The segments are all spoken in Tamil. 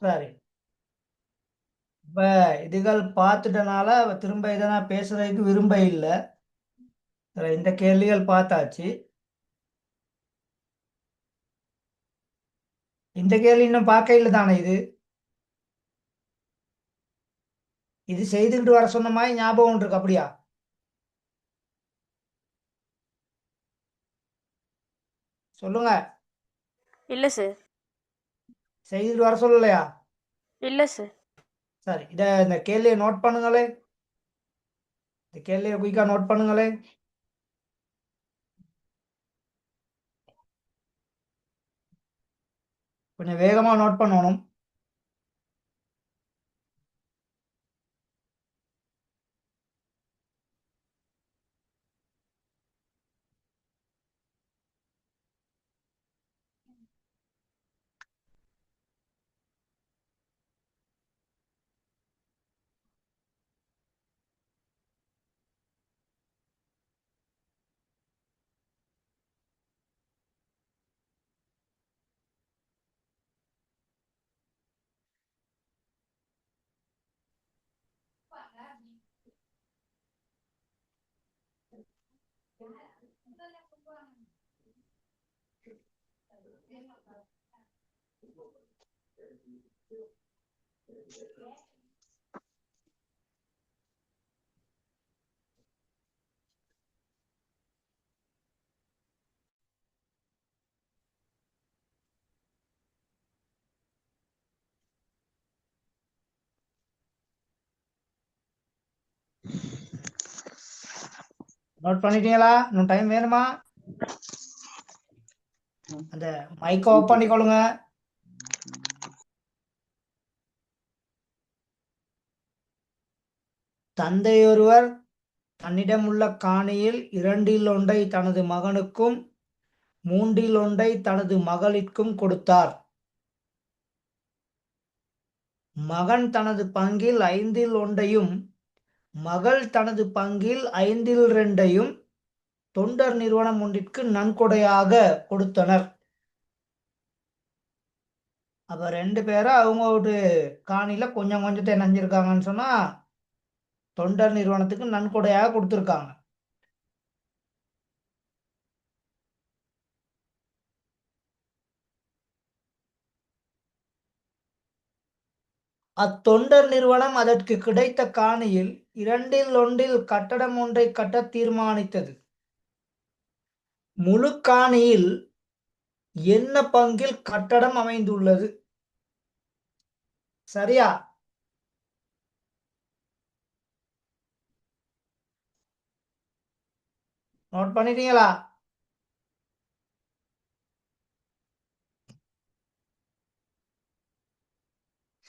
சரி, இப்ப இதுகள் பார்த்துட்டனால திரும்ப இதை நான் பேசுறதுக்கு விரும்ப இல்லை. சரி, இந்த கேள்விகள் பார்த்தாச்சு. இந்த கேள்வி இன்னும் பார்க்க இல்லை தானே? இது செய்துக்கிட்டு வர சொன்ன மாதிரி ஞாபகம் இருக்கு, அப்படியா? சொல்லுங்க. இல்ல சார். செய்துட்டு வர சொல்லலையா? இல்ல சார். சரி, இந்த கேள்வியை நோட் பண்ணுங்களே. இந்த கேள்வியை குயிக்கா நோட் பண்ணுங்களே. கொஞ்சம் வேகமா நோட் பண்ணணும். நோட் பண்ணிட்டீங்களா? இன்னும் டைம் வேணுமா? அந்த மைக்கை ஆஃப் பண்ணிக்கொள்ளுங்க. தந்தையொருவர் தன்னிடமுள்ள காணியில் 2 தனது மகனுக்கும் 3 தனது மகளிற்கும் கொடுத்தார். மகன் தனது பங்கில் 5 மகள் தனது பங்கில் 5 தொண்டர் நிறுவனம் ஒன்றிற்கு நன்கொடையாக கொடுத்தனர். அப்ப 2 பேரும் அவங்க ஒரு காணியில கொஞ்சம் கொஞ்சத்தை நஞ்சிருக்காங்கன்னு சொன்னா தொண்டர் நிறுவனத்துக்கு நன்கொடையாக கொடுத்துருக்காங்க. அத்தொண்டர் நிறுவனம் அதற்கு கிடைத்த காணியில் 2 கட்டடம் ஒன்றை கட்ட தீர்மானித்தது. முழு காணியில் என்ன பங்கில் கட்டடம் அமைந்துள்ளது? சரியா? நோட் பண்ணிட்டீங்களா?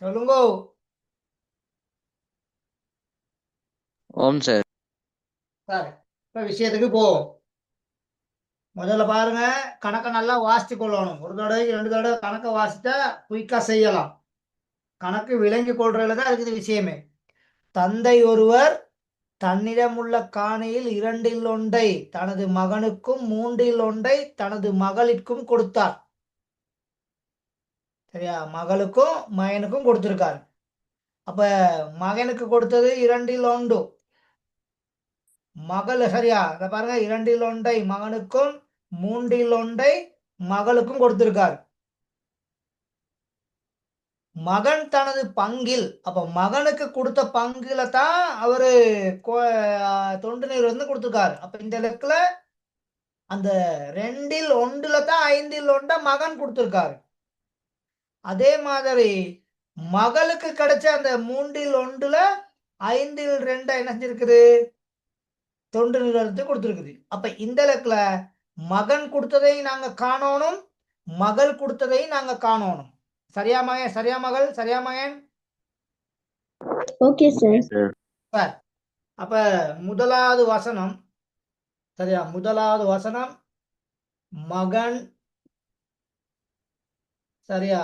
சொல்லுங்க. ஓம் சார். சார், இப்ப விஷயத்துக்கு போவோம். முதல்ல பாருங்க, கணக்கை நல்லா வாசித்து கொள்ளணும். ஒரு தடவை 2 தடவை கணக்கை வாசித்தா குயிக்கா செய்யலாம். கணக்கு விளங்கி கொள்றதுல தான் இருக்குது விஷயமே. தந்தை ஒருவர் தன்னிடமுள்ள காணியில் 2 தனது மகனுக்கும் 3 தனது மகளிற்கும் கொடுத்தார். சரியா? மகளுக்கும் மகனுக்கும் கொடுத்திருக்காரு. அப்ப மகனுக்கு கொடுத்தது 2 மகள். சரியா? இத பாருங்க, 2 மகனுக்கும் 3 மகளுக்கும் கொடுத்திருக்காரு. மகன் தனது பங்கில், அப்ப மகனுக்கு கொடுத்த பங்குல தான் அவரு தொண்டு நிறுவனம் கொடுத்திருக்காரு. அப்ப இந்த லெக்கில் அந்த 2 தான் 5 மகன் கொடுத்திருக்காரு. அதே மாதிரி மகளுக்கு கிடைச்ச அந்த 3 5 என்ன செஞ்சிருக்குது? தொண்டு நிறுவனத்துக்கு கொடுத்திருக்குது. அப்ப இந்த லெக்கில் மகன் கொடுத்ததையும் நாங்க காணணும், மகள் கொடுத்ததையும் நாங்க காணணும். சரியா மகன்? சரியா மகள்? சரியா மகன்? Okay sir. அப்ப முதலாவது வசனம். சரியா? முதலாவது வசனம் மகன். சரியா?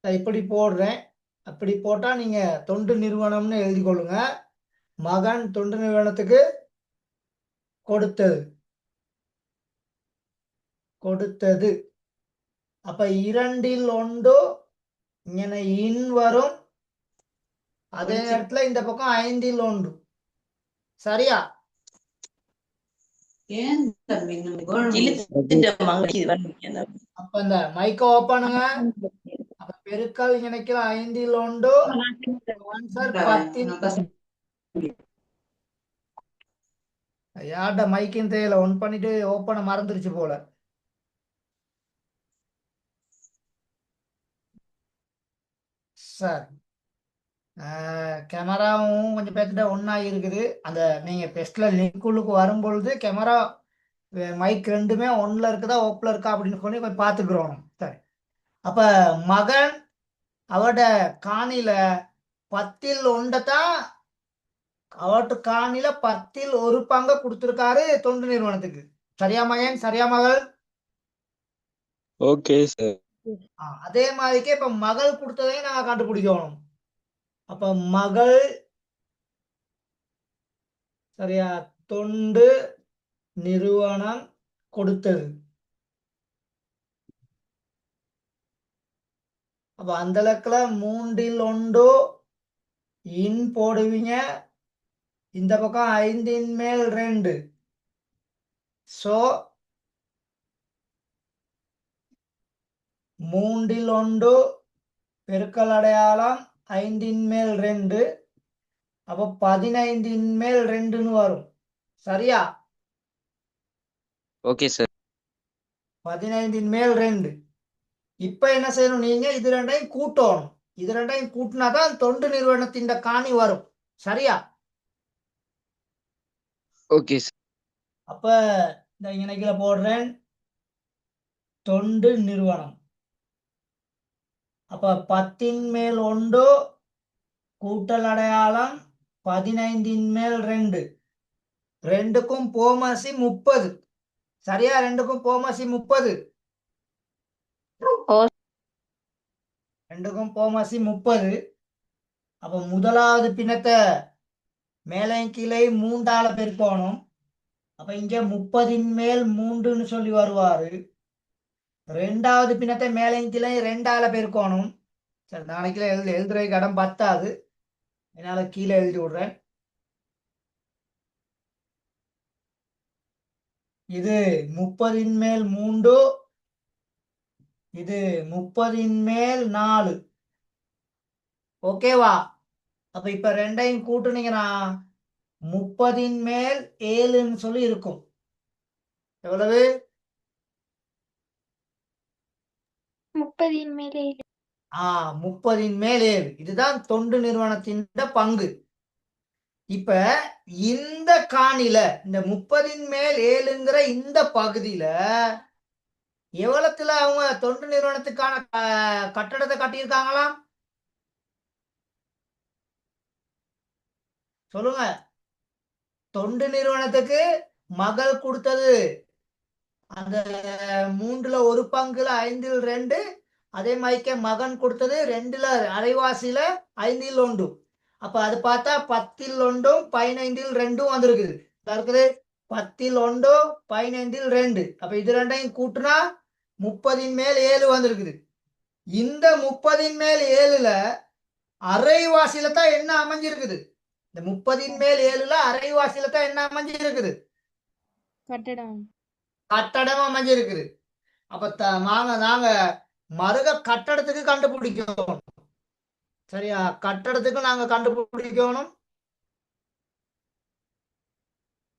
இப்படி போடுறேன். அப்படி போட்டா நீங்க தொண்டு நிறுவனம்னு எழுதி கொள்ளுங்க. மகன் தொண்டு நிறுவனத்துக்கு கொடுத்தது. அப்ப 2 இங்கே இன் வரும், அதே நேரத்துல இந்த பக்கம் 5ல் 1. சரியா? அப்ப இந்த மைக்க ஓப்பனுங்க. அப்ப பெருக்கல் இணைக்கிற 5ல் 1 ஆன்சர் 10. யார்ட மைக்கின் தேயில ஒன் பண்ணிட்டு ஓப்பனை மறந்துருச்சு போல. சார் கேமராவும் கொஞ்சம் பேர்த்துட்ட ஒன்றா இருக்குது. அந்த நீங்கள் டெஸ்ட்டில் லிங்க்குள்ளுக்கு வரும்பொழுது கேமரா மைக் ரெண்டுமே ஒன்றில் இருக்குதா ஓப்பில் இருக்கா அப்படின்னு சொல்லி கொஞ்சம் பார்த்துக்கிறோம். சரி, அப்போ மகன் அவட காணில 10ல் 1 தான் அவட்டு காணில 10ல் 1 பங்கை கொடுத்துருக்காரு தொண்டு நிறுவனத்துக்கு. சரியா மகன்? சரியா மகள்? Okay sir. அதே மாதிரிக்கே இப்ப மகள் கொடுத்ததையும் நாங்க கண்டுபிடிக்கணும். அப்ப மகள் சரியா தொண்டு நிறுவனம் கொடுத்தது. அப்ப அந்த லெக்கில் 3ல் 1 இன் போடுவீங்க. இந்த பக்கம் 5ன் மேல் 2. சோ 3ல் 1 பெருக்கல் அடையாளம் 5ன் மேல் 2. அப்போ 15ன் மேல் 2ன்னு வரும். சரியா? Okay sir. 15ன் மேல் 2. இப்ப என்ன செய்யணும்? நீங்க இது ரெண்டையும் கூட்டணும். இது ரெண்டையும் கூட்டினாதான் தொண்டு நிறுவனத்தின் காணி வரும். சரியா? Okay sir. அப்ப இந்த இணைக்கில போடுறேன் தொண்டு நிறுவனம். அப்ப 10ன் மேல் 1 கூட்டல் அடையாளம் 15ன் மேல் 2. 2க்கும் போமசி 30. சரியா? 2க்கும் போமசி 30. 2க்கும் போமசி 30. அப்ப முதலாவது பின்னத்தை மேலே கீழே 3ஆல பெருக்கணும். அப்ப இங்க 30ன் மேல் 3ன்னு சொல்லி வருவாரு. 2வது பின்னத்தை மேலே கீழே 2ஆல பெருக்கணும். சரி, நாளைக்கு எழுதுறதுக்கு இடம் பத்தாது, என்னால கீழே எழுதி விடுறேன். இது 30ன் மேல் 3, இது 30ன் மேல் 4. ஓகேவா? அப்ப இப்ப ரெண்டையும் கூட்டுனீங்கன்னா 30ன் மேல் 7ன்னு சொல்லி இருக்கும். எவ்வளவு? 30ன் மேல் 7. 30ன் மேல் 7. இதுதான் தொண்டு நிறுவனத்தின் பங்கு. இப்ப இந்த காணில இந்த 30ன் மேல் 7ங்கிற இந்த பகுதியில எவ்வளத்துல அவங்க தொண்டு நிறுவனத்துக்கான கட்டடத்தை கட்டியிருக்காங்களாம்? சொல்லுங்க. தொண்டு நிறுவனத்துக்கு மகள் கொடுத்தது அந்த 3ல் 1 பங்குல 5ல் 2. அதே மாதிரிக்கே மகன் கொடுத்தது 2ல் அரைவாசியில 5ல் 1. அப்ப அது பார்த்தா 10ல் 1 15ல் 2 வந்திருக்குது. இருக்குது 10ல் 1 15ல் 2. அப்ப இது ரெண்டையும் கூட்டினா 30ன் மேல் 7 வந்திருக்குது. இந்த 30ன் மேல் 7ல அரைவாசியில தான் என்ன அமைஞ்சிருக்குது? இந்த 30ன் மேல் 7ல அரைவாசியில தான் என்ன அமைஞ்சிருக்குது? கட்டடம் அமைஞ்சிருக்குது. அப்ப நாங்க மருக கட்டடத்துக்கு கண்டுபிடிக்கணும். சரியா? கட்டடத்துக்கு நாங்க கண்டுபிடிக்கணும்.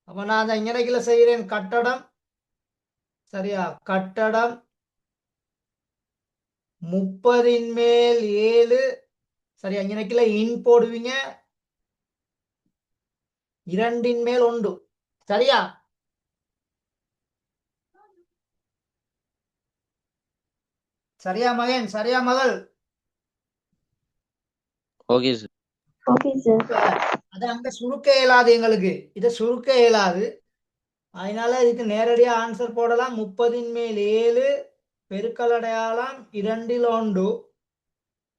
அப்ப நான் அந்த இங்கனைக்குல செய்யறேன் கட்டடம். சரியா? கட்டடம் 30ன் மேல் 7. சரியா? இங்கனைக்குல இன் போடுவீங்க. 2ன் மேல் 1. சரியா? சரியா மகன்? சரியா மகள்? Okay sir. அது அங்க சுருக்க இயலாது, எங்களுக்கு இதை சுருக்க இயலாது. அதனால இதுக்கு நேரடியா ஆன்சர் போடலாம். 30ன் மேல் 7 பெருக்கல் அடையாளம் 2ல் 1.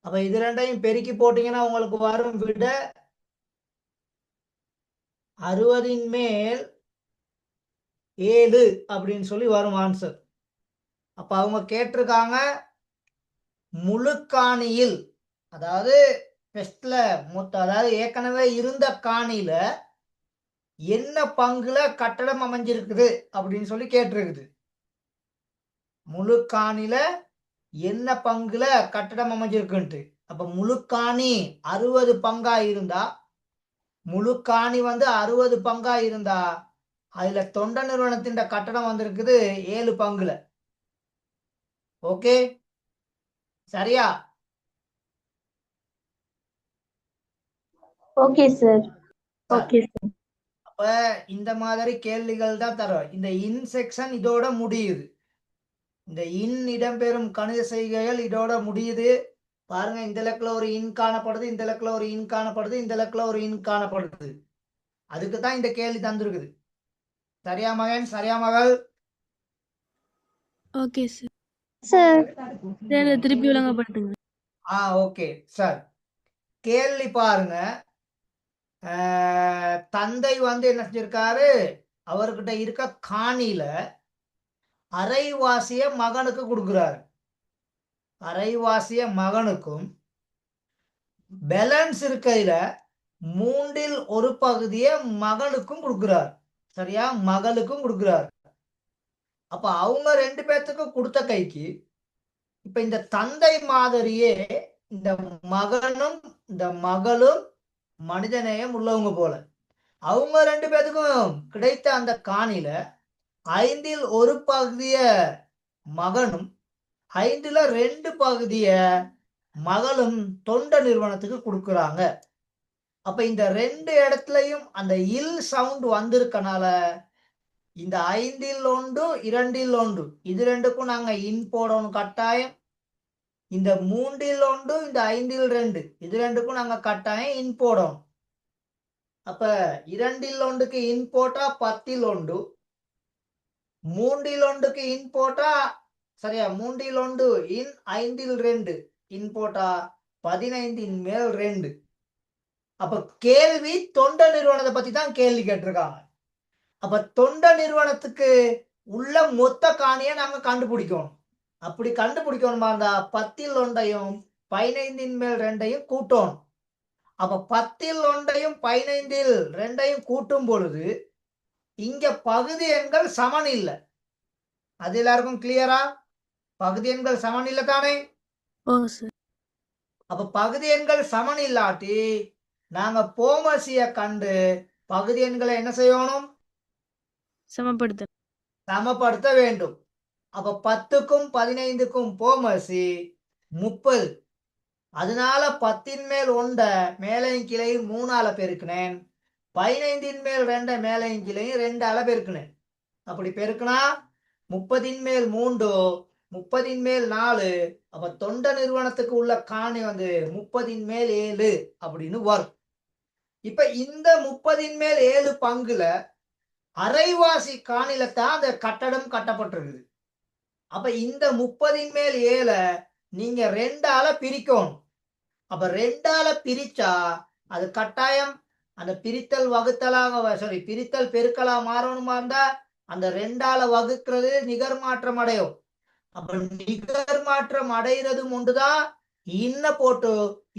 அப்ப இது ரெண்டையும் பெருக்கி போட்டீங்கன்னா உங்களுக்கு வரும் விட 60ன் மேல் 7 அப்படின்னு சொல்லி வரும் ஆன்சர். அப்ப அவங்க கேட்டிருக்காங்க முழுக்காணியில், அதாவது பெஸ்ட்ல அதாவது ஏற்கனவே இருந்த காணியில என்ன பங்குல கட்டடம் அமைஞ்சிருக்குது அப்படின்னு சொல்லி கேட்டிருக்குது. முழுக்காணில என்ன பங்குல கட்டடம் அமைஞ்சிருக்குன்ட்டு. அப்ப முழுக்காணி 60 பங்கா இருந்தா, முழுக்காணி 60 பங்கா இருந்தா, அதுல தொண்ட நிறுவனத்தின் கட்டடம் வந்திருக்குது 7 பங்குல. ஓகே, சரியா? Okay sir. சரி. Okay sir. அப்ப இந்த மாதிரி கேள்விகள் தான் தரும். இந்த இன் செக்ஷன் இதோட முடியுது. இந்த இன் இடம்பெறும் கணித செய்கைகள் இதோட முடியுது. பாருங்க, இந்த இலக்குல ஒரு இன் காணப்படுது, இந்த இலக்குல ஒரு இன் காணப்படுது, இந்த இலக்குல ஒரு இன் காணப்படுது. அதுக்கு தான் இந்த கேள்வி தந்திருக்குது. சரியா மகன்? சரியா மகள்? Okay sir. சார். சார் திருப்பி விளங்கப்படுத்துங்க. Okay sir. கேள்வி பாருங்க. தந்தை என்ன செஞ்சிருக்காரு, அவர்கிட்ட இருக்க காணியில அரைவாசிய மகனுக்கு கொடுக்கிறாரு. அரைவாசிய மகனுக்கும் பேலன்ஸ் இருக்கையில 3ல் ஒரு பகுதியை மகனுக்கும் கொடுக்கிறார். சரியா? மகளுக்கும் கொடுக்கிறார். அப்ப அவங்க 2 பேர்த்துக்கும் கொடுத்த கைக்கு இப்ப இந்த தந்தை மாதிரியே இந்த மகனும் இந்த மகளும் மனிதநேயம் உள்ளவங்க போல. அவங்க 2 பேத்துக்கும் கிடைத்த அந்த காணியில 5ல் ஒரு பகுதிய மகனும் 5ல 2 பகுதிய மகளும் தொண்ட நிறுவனத்துக்கு கொடுக்குறாங்க. அப்ப இந்த 2 இடத்துலயும் அந்த இல் சவுண்ட் வந்திருக்கனால இந்த 5ல் 1 2ல் 1 இது ரெண்டுக்கும் நாங்க இன் போடணும் கட்டாயம். இந்த 3ல் 1 இந்த 5ல் 2 இது ரெண்டுக்கும் நாங்க கட்டாயம் இன் போடணும். அப்ப 2ல் 1க்கு இன் போட்டா 10ல் 1, 3ல் 1க்கு இன் போட்டா சரியா 3ல் 1 இன் 5ல் 2 இன் போட்டா 15ன் மேல் 2. அப்ப கேள்வி தொண்ட நிறுவனத்தை பத்தி தான் கேள்வி கேட்டிருக்காங்க. அப்ப தொண்ட நிறுவனத்துக்கு உள்ள மொத்த காணியை நாங்க கண்டுபிடிக்கணும். அப்படி கண்டுபிடிக்கணுமா இருந்தா 10ல் 1ஐயும் 15ன் மேல் 2ஐயும் கூட்டணும். அப்ப 10ல் 1ஐயும் 15ல் 2ஐயும் கூட்டும் பொழுது இங்க பகுதி எண்கள் சமன் இல்லை. அது எல்லாருக்கும் கிளியரா? பகுதி எண்கள் சமன் இல்லை தானே? ஓ சார். அப்ப பகுதி எண்கள் சமன் இல்லாட்டி நாங்க போமசிய கண்டு பகுதி எண்களை என்ன செய்யணும்? சமப்படுத்த. சமப்படுத்த வேண்டும். அப்ப 10க்கும் 15க்கும் போமசி 30. அதனால 10ன் மேல் 1 மேலையும் கிளையும் 3ஆல பெருக்கினேன். 15ன் மேல் 2 மேலையும் கிளையும் 2ஆல பெருக்கினேன். அப்படி பெருக்கினா 30ன் மேல் 3, 30ன் மேல் 4. அப்ப தொண்ட நிறுவனத்துக்கு உள்ள காணி 30ன் மேல் 7 அப்படின்னு வரும். இப்ப இந்த 30ன் மேல் 7 பங்குல அரைவாசி காணில தான் அந்த கட்டடம் கட்டப்பட்டிருக்குது. அப்ப இந்த 30ன் மேல் 7 நீங்க 2ஆல பிரிக்கணும். அப்ப 2ஆல பிரிச்சா அது கட்டாயம் அந்த பிரித்தல் வகுத்தலாக பிரித்தல் பெருக்கலா மாறணுமா இருந்தா அந்த 2ஆல வகுக்கிறது நிகர் மாற்றம் அடையும். அப்ப நிகர் மாற்றம் அடைகிறதும் ஒன்றுதான், இன்ன போட்டு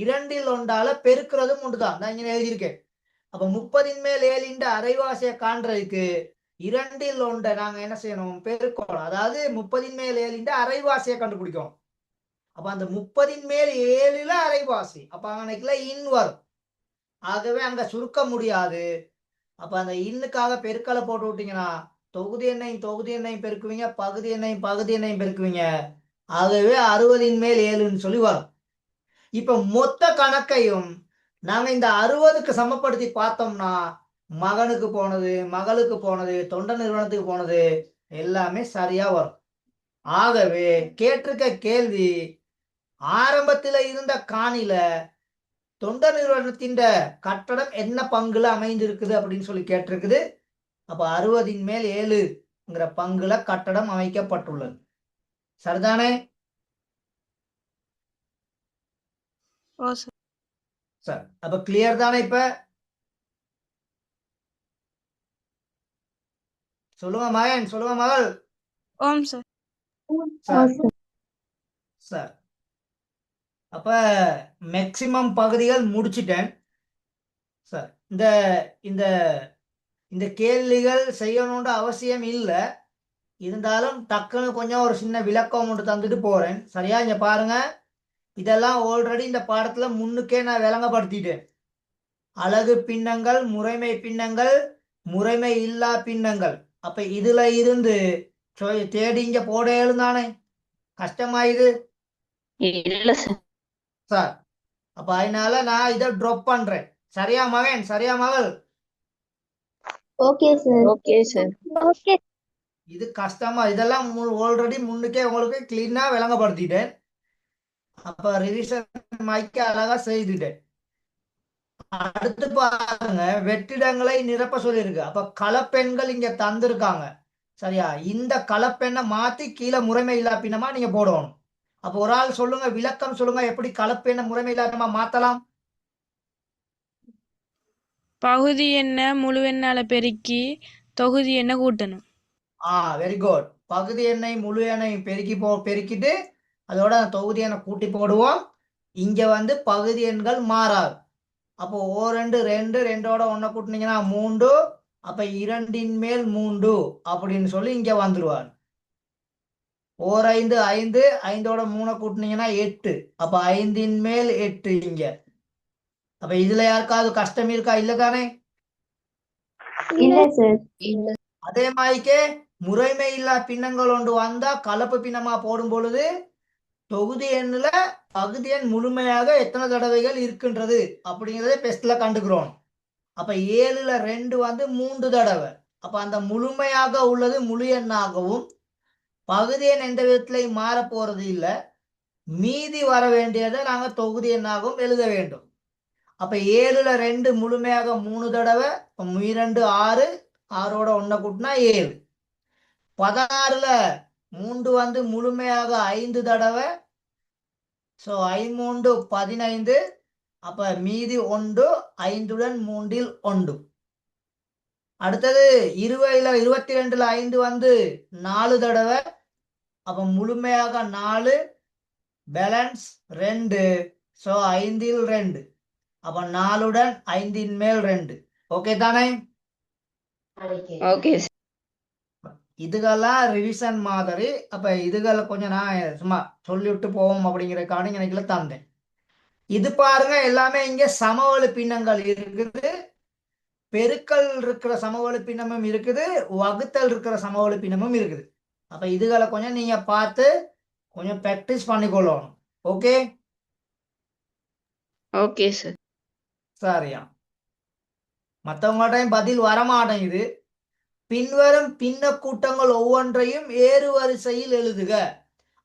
2ல் 1ஆல பெருக்கிறதும் ஒன்றுதான். நான் இங்க எழுதியிருக்கேன். அப்ப 30ன் மேல் 7 அரைவாசியை காண்றதுக்கு 2ல் 1 நாங்க என்ன செய்யணும்? பெருக்கணும். அதாவது 30ன் மேல் 7 அரைவாசியை கண்டுபிடிக்கணும். அப்ப அந்த 30ன் மேல் 7ல அரைவாசி. அப்ப அன்னைக்குல இன் வரும். ஆகவே அங்க சுருக்க முடியாது. அப்ப அந்த இன்னுக்காக பெருக்கலை போட்டு விட்டீங்கன்னா தொகுதி எண்ணையும் பெருக்குவீங்க, பகுதி எண்ணையும் பெருக்குவீங்க. ஆகவே 60ன் மேல் 7ன்னு சொல்லி வரும். இப்ப மொத்த கணக்கையும் நாங்க இந்த 60க்கு சமப்படுத்தி பார்த்தோம்னா மகனுக்கு போனது, மகளுக்கு போனது, தொண்ட நிறுவனத்துக்கு போனது எல்லாமே சரியா வரும். ஆகவே கேட்டிருக்க கேள்வி ஆரம்பத்துல இருந்த காணில தொண்ட நிறுவனத்தின் கட்டடம் என்ன பங்குல அமைந்திருக்குது அப்படின்னு சொல்லி கேட்டிருக்குது. அப்ப 60ன் மேல் 7ங்கிற பங்குல கட்டடம் அமைக்கப்பட்டுள்ளது. சரிதானே? ஓ சார். சரி, அப்ப கிளியர் தானே? இப்ப சொல்லுங்க மகன், சொல்லுங்க மகள். ஓம் சார். சரி சரி. அப்ப மேக்சிமம் பகுதிகள் முடிச்சிட்டேன் சார். இந்த இந்த இந்த கேள்விகள் செய்யணுன்ற அவசியம் இல்லை, இருந்தாலும் டக்குன்னு கொஞ்சம் ஒரு சின்ன விளக்கம் ஒன்று தந்துட்டு போறேன். சரியா? இங்க பாருங்க, இதெல்லாம் ஆல்ரெடி இந்த பாடத்துல முன்னுக்கே நான் விளங்கப்படுத்திட்டேன். அலகு பின்னங்கள், முறைமை பின்னங்கள், முறைமை இல்லா பின்னங்கள். அப்ப இதுல இருந்து தேடி இங்க போட எழுந்தானே, கஷ்டமாயுது இல்ல சார். சார். அப்ப அதனால நான் இதை ட்ராப் பண்றேன். சரியா மகன்? சரியா மகள்? Okay sir. Okay sir. இது கஷ்டமா, இதெல்லாம் ஆல்ரெடி முன்னுக்கே உங்களுக்கு கிளீனா விளங்கப்படுத்திட்டேன். அப்ப ரிவிஷன் மைக்க அழகா செய்துட்டேன். அடுத்து பாருங்க, வெற்றிடங்களை நிரப்ப சொல்லியிருக்கு. அப்ப கலப்பெண்கள் இங்க தந்திருக்காங்க. சரியா? இந்த கலப்பெண்ணை மாத்தி கீழே முறைமை இல்லா பின்னமா நீங்க போடணும். அப்ப ஒரு ஆள் சொல்லுங்க, விளக்கம் சொல்லுங்க, எப்படி கலப்பெண்ணை முறைமை இல்லா பின்னமா மாத்தலாம்? பகுதி எண்ண முழு எண்ணால பெருக்கி தொகுதி எண்ண கூட்டணும். Very good. பகுதி எண்ணை முழு எண்ணை பெருக்கிட்டு அதோட தொகுதி எண்ணை கூட்டி போடுவோம். இங்க வந்து பகுதி எண்கள் மாறாது. அப்போ ஓ 2 2, 2ஓட 1 கூட்டினீங்கன்னா 3, அப்ப 2 மேல் 3 அப்படின்னு சொல்லி இங்க வந்துருவார். ஓர் 5 5, 5ஓட 3 கூட்டினீங்கன்னா 8, அப்ப 5 மேல் 8 இங்க. அப்ப இதுல யாருக்காவது கஷ்டம் இருக்கா? இல்ல தானே? இல்ல சார். இல்ல. அதே மாதிரிக்கே முறைமை இல்லா பின்னங்கள் ஒன்று வந்தா கலப்பு பின்னமா போடும் பொழுது தொகுதி எண்ணுல பகுதி எண் முழுமையாக எத்தனை தடவைகள் இருக்கின்றது அப்படிங்கிறத பெஸ்ட்ல கண்டுக்கிறோம். அப்ப 7ல் 2 வந்து 3 தடவை. அப்ப அந்த முழுமையாக உள்ளது முழு எண்ணாகவும், பகுதி எண் எந்த விதத்திலையும் மாற போறது இல்லை, மீதி வர வேண்டியதை நாங்க தொகுதி எண்ணாகவும் எழுத வேண்டும். அப்ப 7ல் 2 முழுமையாக 3 தடவை, 2 6, 6ஓட 1 கூட்டினா 7. 16ல் 3 வந்து முழுமையாக 5 தடவை, ஸோ 5 15, அப்ப மீதி 1, 5உடன் 3ல் 1. அடுத்தது 20ல் 22ல் 5 வந்து 4 தடவை, அப்ப முழுமையாக 4, பேலன்ஸ் 2, ஸோ 5ல் 2, அப்ப 4உடன் 5 மேல் 2. ஓகே தானே? Okay sir. இதுகெல்லாம் ரிவிஷன் மாதிரி. அப்ப இதுகளை கொஞ்சம் நான் சும்மா சொல்லிவிட்டு போவோம் அப்படிங்கிறதுக்கான எனக்கு தந்தேன். இது பாருங்க, எல்லாமே இங்க சமவெளி பின்னங்கள் இருக்குது, பெருக்கல் இருக்கிற சமவெளி பின்னமும் இருக்குது, வகுத்தல் இருக்கிற சமவெளி பின்னமும் இருக்குது. அப்ப இதுகளை கொஞ்சம் நீங்க பார்த்து கொஞ்சம் ப்ராக்டிஸ் பண்ணிக்கொள்ளணும். ஓகே? Okay sir. சரியா? மற்றவங்கள்டையும் பதில் வரமாட்டேங்குது. பின்வரும் பின்ன கூட்டங்கள் ஒவ்வொன்றையும் ஏறு வரிசையில் எழுதுக.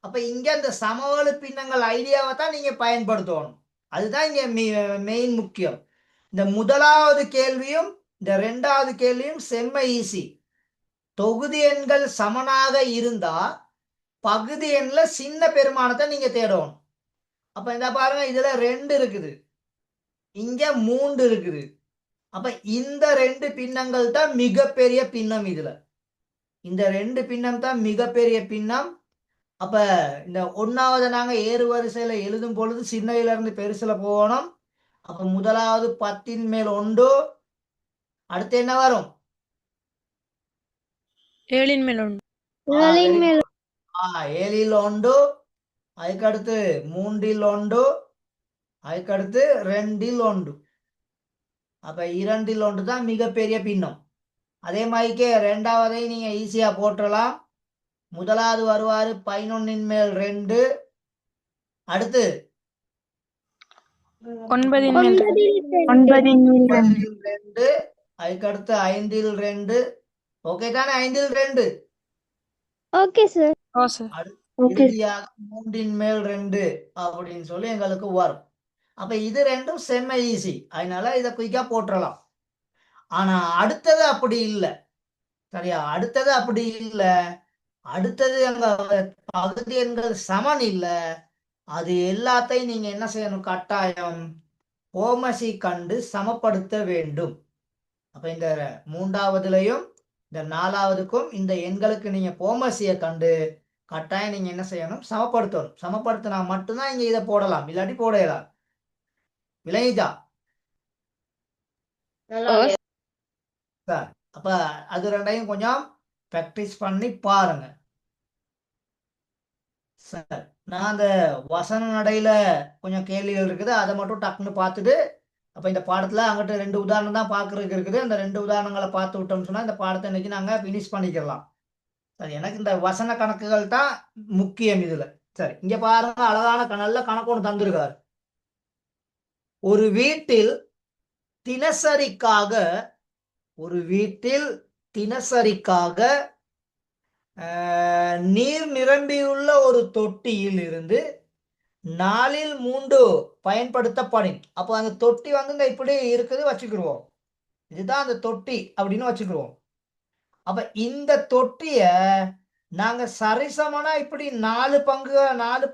அப்ப இங்க இந்த சமவெளி பின்னங்கள் ஐடியாவை தான் நீங்க பயன்படுத்தணும். அதுதான் இங்க மெயின் முக்கியம். இந்த முதலாவது கேள்வியும் இந்த 2வது கேள்வியும் செம்ம ஈஸி. தொகுதி எண்கள் சமனாக இருந்தா பகுதி எண்ல சின்ன பெருமானத்தை நீங்க தேடணும். அப்ப இந்த பாருங்க, இதுல 2 இருக்குது, இங்க 3 இருக்குது. அப்ப இந்த 2 பின்னங்கள் தான் மிகப்பெரிய பின்னம். இதுல இந்த 2 பின்னம் தான் மிகப்பெரிய பின்னம். அப்ப இந்த 1வது நாங்க ஏறு வரிசையில எழுதும் பொழுது சின்னதுல இருந்து பெருசுல போகணும். அப்ப முதலாவது 10 மேல் 1, அடுத்து என்ன வரும்? 7 மேல் 1. 7ல் 1, அதுக்கடுத்து 3ல் 1, அதுக்கடுத்து 2ல் 1. அப்ப 2ல் 1 தான் மிகப்பெரிய பின்னம். அதே மாதிரிக்கே 2வதை நீங்க ஈஸியா போட்டுடலாம். முதலாவது வருவாரு 11 மேல் 2, அடுத்து 9 மேல் 2, அதுக்கடுத்து 5ல் 2. ஓகே தானே? 5ல் 2. Okay sir. ஓ சார். இறுதியாக 3 மேல் 2 அப்படின்னு சொல்லி எங்களுக்கு வரும். அப்ப இது ரெண்டும் செம்ம ஈஸி, அதனால இதை குயிக்கா போட்டுடலாம். ஆனா அடுத்தது அப்படி இல்லை. சரியா? அடுத்தது அப்படி இல்லை. அடுத்தது எங்க பகுதி எண்கள் சமன் இல்லை. அது எல்லாத்தையும் நீங்க என்ன செய்யணும்? கட்டாயம் ஓமசி கண்டு சமப்படுத்த வேண்டும். அப்ப இந்த 3வதுலயும் இந்த 4வதுக்கும் இந்த எண்களுக்கு நீங்க போமசியை கண்டு கட்டாயம் நீங்க என்ன செய்யணும், சமப்படுத்தணும். சமப்படுத்தினா மட்டும்தான் இங்க இதை போடலாம், இல்லாட்டி போட இயலாது. விளங்கிச்சா? சார் அப்ப அது ரெண்டையும் கொஞ்சம் ப்ராக்டிஸ் பண்ணி பாருங்க. சார் நான் அந்த வசன நடையில கொஞ்சம் கேள்விகள் இருக்குது, அதை மட்டும் டக்குன்னு பார்த்துட்டு, அப்ப இந்த பாடத்துல அங்கிட்ட 2 உதாரணம் தான் பார்க்கறதுக்கு இருக்குது. அந்த 2 உதாரணங்களை பார்த்து விட்டோம்னு சொன்னா இந்த பாடத்தை இன்னைக்கு நாங்க பினிஷ் பண்ணிக்கலாம். சரி, எனக்கு இந்த வசன கணக்குகள் தான் முக்கியம் இதுல. சரி, இங்க பாருங்க, அழகான நல்ல கணக்கு ஒன்று தந்திருக்காரு. ஒரு வீட்டில் தினசரிக்காக நீர் நிரம்பியுள்ள ஒரு தொட்டியில் இருந்து 4இல் 3 பயன்படுத்தப்படும். அப்போ அந்த தொட்டி வந்து இந்த இப்படி இருக்குது வச்சுக்கிடுவோம். இதுதான் அந்த தொட்டி அப்படின்னு வச்சுக்கிடுவோம். அப்ப இந்த தொட்டிய நாங்க சரிசமனா இப்படி 4